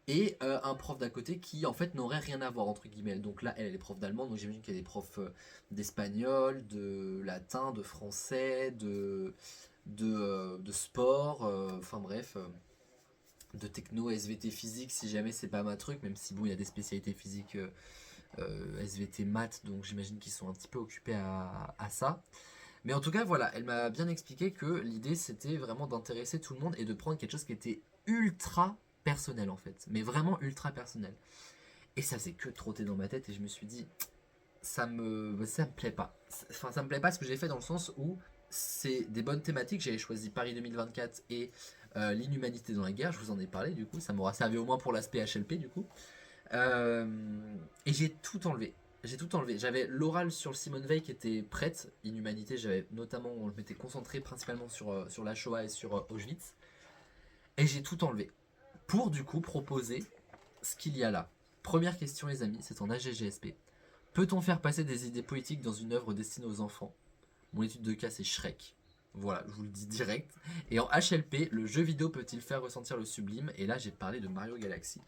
et un prof d'à côté qui en fait n'aurait rien à voir entre guillemets. Donc là elle est prof d'allemand, donc j'imagine qu'il y a des profs d'espagnol, de latin, de français, de sport, enfin bref, de techno, SVT physique si jamais c'est pas ma truc, même si bon il y a des spécialités physiques SVT maths, donc j'imagine qu'ils sont un petit peu occupés à ça. Mais en tout cas, voilà, elle m'a bien expliqué que l'idée c'était vraiment d'intéresser tout le monde et de prendre quelque chose qui était ultra personnel en fait, mais vraiment ultra personnel. Et ça faisait que trotter dans ma tête et je me suis dit, ça me plaît pas. Enfin, ça me plaît pas ce que j'ai fait dans le sens où c'est des bonnes thématiques. J'avais choisi Paris 2024 et l'inhumanité dans la guerre, je vous en ai parlé du coup, ça m'aura servi au moins pour l'aspect HLP du coup. Euh, et j'ai tout enlevé. J'ai tout enlevé. J'avais l'oral sur le Simone Veil qui était prête. Inhumanité, j'avais notamment, je m'étais concentré principalement sur la Shoah et sur Auschwitz. Et j'ai tout enlevé. Pour du coup proposer ce qu'il y a là. Première question les amis, c'est en AGGSP. Peut-on faire passer des idées politiques dans une œuvre destinée aux enfants? Mon étude de cas c'est Shrek. Voilà, je vous le dis direct. Et en HLP, le jeu vidéo peut-il faire ressentir le sublime? Et là j'ai parlé de Mario Galaxy.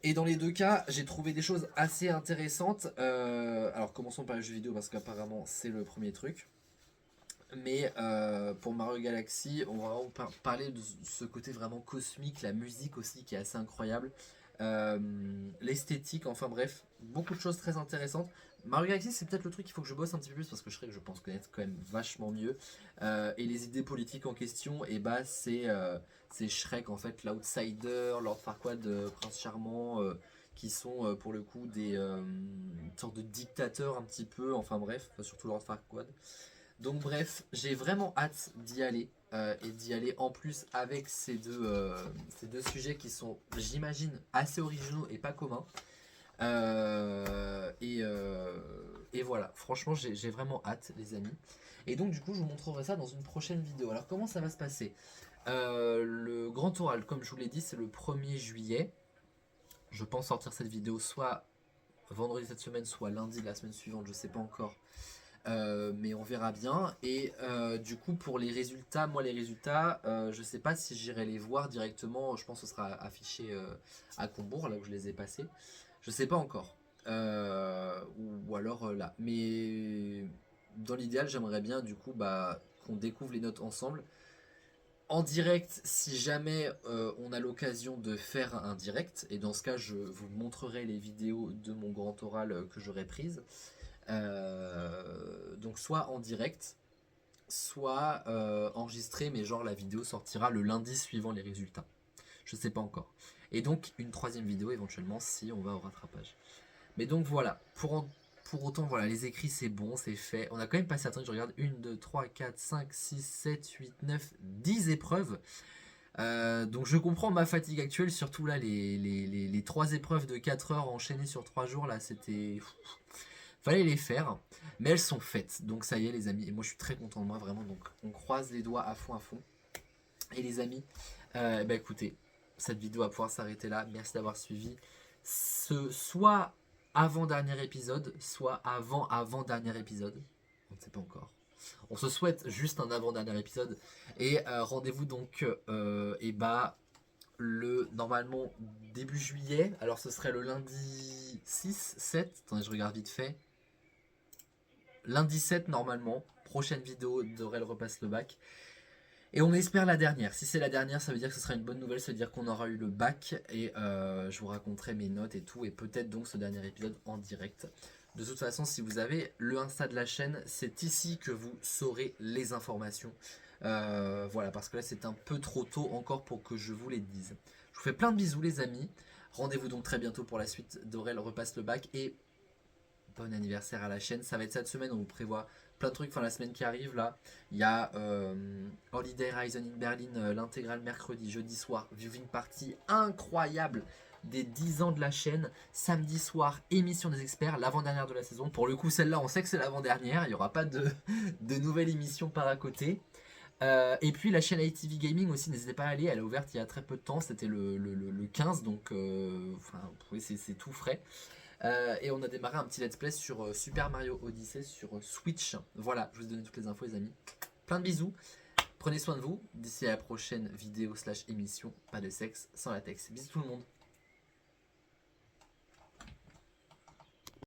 Et dans les 2 cas, j'ai trouvé des choses assez intéressantes. Alors commençons par le jeu vidéo parce qu'apparemment c'est le premier truc. Mais pour Mario Galaxy, on va vraiment parler de ce côté vraiment cosmique, la musique aussi qui est assez incroyable, l'esthétique, enfin bref, beaucoup de choses très intéressantes. Mario Galaxy, c'est peut-être le truc qu'il faut que je bosse un petit peu plus parce que je pense connaître quand même vachement mieux. Et les idées politiques en question, et bah c'est Shrek en fait, l'Outsider, Lord Farquaad, Prince Charmant, qui sont pour le coup des sortes de dictateurs un petit peu, enfin bref, surtout Lord Farquaad. Donc bref, j'ai vraiment hâte d'y aller et d'y aller en plus avec ces deux sujets qui sont, j'imagine, assez originaux et pas communs. Et voilà, franchement, j'ai vraiment hâte, les amis. Et donc du coup, je vous montrerai ça dans une prochaine vidéo. Alors comment ça va se passer? Le grand oral, comme je vous l'ai dit, c'est le 1er juillet. Je pense sortir cette vidéo soit vendredi cette semaine, soit lundi de la semaine suivante, je sais pas encore. Mais on verra bien. Et du coup pour les résultats, moi les résultats, je sais pas si j'irai les voir directement. Je pense que ce sera affiché à Combourg, là où je les ai passés. Je sais pas encore. Ou alors là. Mais dans l'idéal, j'aimerais bien du coup qu'on découvre les notes ensemble. En direct, si jamais on a l'occasion de faire un direct, et dans ce cas, je vous montrerai les vidéos de mon grand oral que j'aurai prises. Donc soit en direct, soit enregistré, mais genre la vidéo sortira le lundi suivant les résultats. Je sais pas encore. Et donc une 3e vidéo éventuellement si on va au rattrapage. Mais donc voilà, pour autant voilà, les écrits c'est bon, c'est fait. On a quand même passé, attendez, je regarde, 1, 2, 3, 4, 5, 6, 7, 8, 9, 10 épreuves. Donc je comprends ma fatigue actuelle, surtout là les 3 épreuves de 4 heures enchaînées sur 3 jours là, c'était... Fallait les faire, mais elles sont faites. Donc ça y est les amis, et moi je suis très content de moi vraiment, donc on croise les doigts à fond à fond. Et les amis, bah écoutez, cette vidéo va pouvoir s'arrêter là, merci d'avoir suivi. Soit avant-dernier épisode, soit avant-avant-dernier épisode, on ne sait pas encore. On se souhaite juste un avant-dernier épisode. Et rendez-vous donc et bah le normalement début juillet. Alors ce serait le lundi 6, 7. Attendez, je regarde vite fait. Lundi 7 normalement. Prochaine vidéo d'Aurel repasse le bac. Et on espère la dernière. Si c'est la dernière, ça veut dire que ce sera une bonne nouvelle. Ça veut dire qu'on aura eu le bac. Et je vous raconterai mes notes et tout. Et peut-être donc ce dernier épisode en direct. De toute façon, si vous avez le Insta de la chaîne, c'est ici que vous saurez les informations. Voilà, parce que là, c'est un peu trop tôt encore pour que je vous les dise. Je vous fais plein de bisous, les amis. Rendez-vous donc très bientôt pour la suite d'Aurel repasse le bac. Et bon anniversaire à la chaîne. Ça va être cette semaine, on vous prévoit plein de trucs. Enfin, la semaine qui arrive, là, il y a Holiday Rising in Berlin, l'intégrale mercredi, jeudi soir, viewing party incroyable des 10 ans de la chaîne. Samedi soir, émission des experts, l'avant-dernière de la saison. Pour le coup, celle-là, on sait que c'est l'avant-dernière. Il n'y aura pas de nouvelle émission par à côté. Et puis la chaîne ITV Gaming aussi, n'hésitez pas à aller. Elle est ouverte il y a très peu de temps. C'était le 15, donc enfin, oui, c'est tout frais. Et on a démarré un petit let's play sur Super Mario Odyssey sur Switch. Voilà, je vous ai donné toutes les infos, les amis. Plein de bisous. Prenez soin de vous. D'ici à la prochaine vidéo / émission. Pas de sexe sans latex. Bisous tout le monde.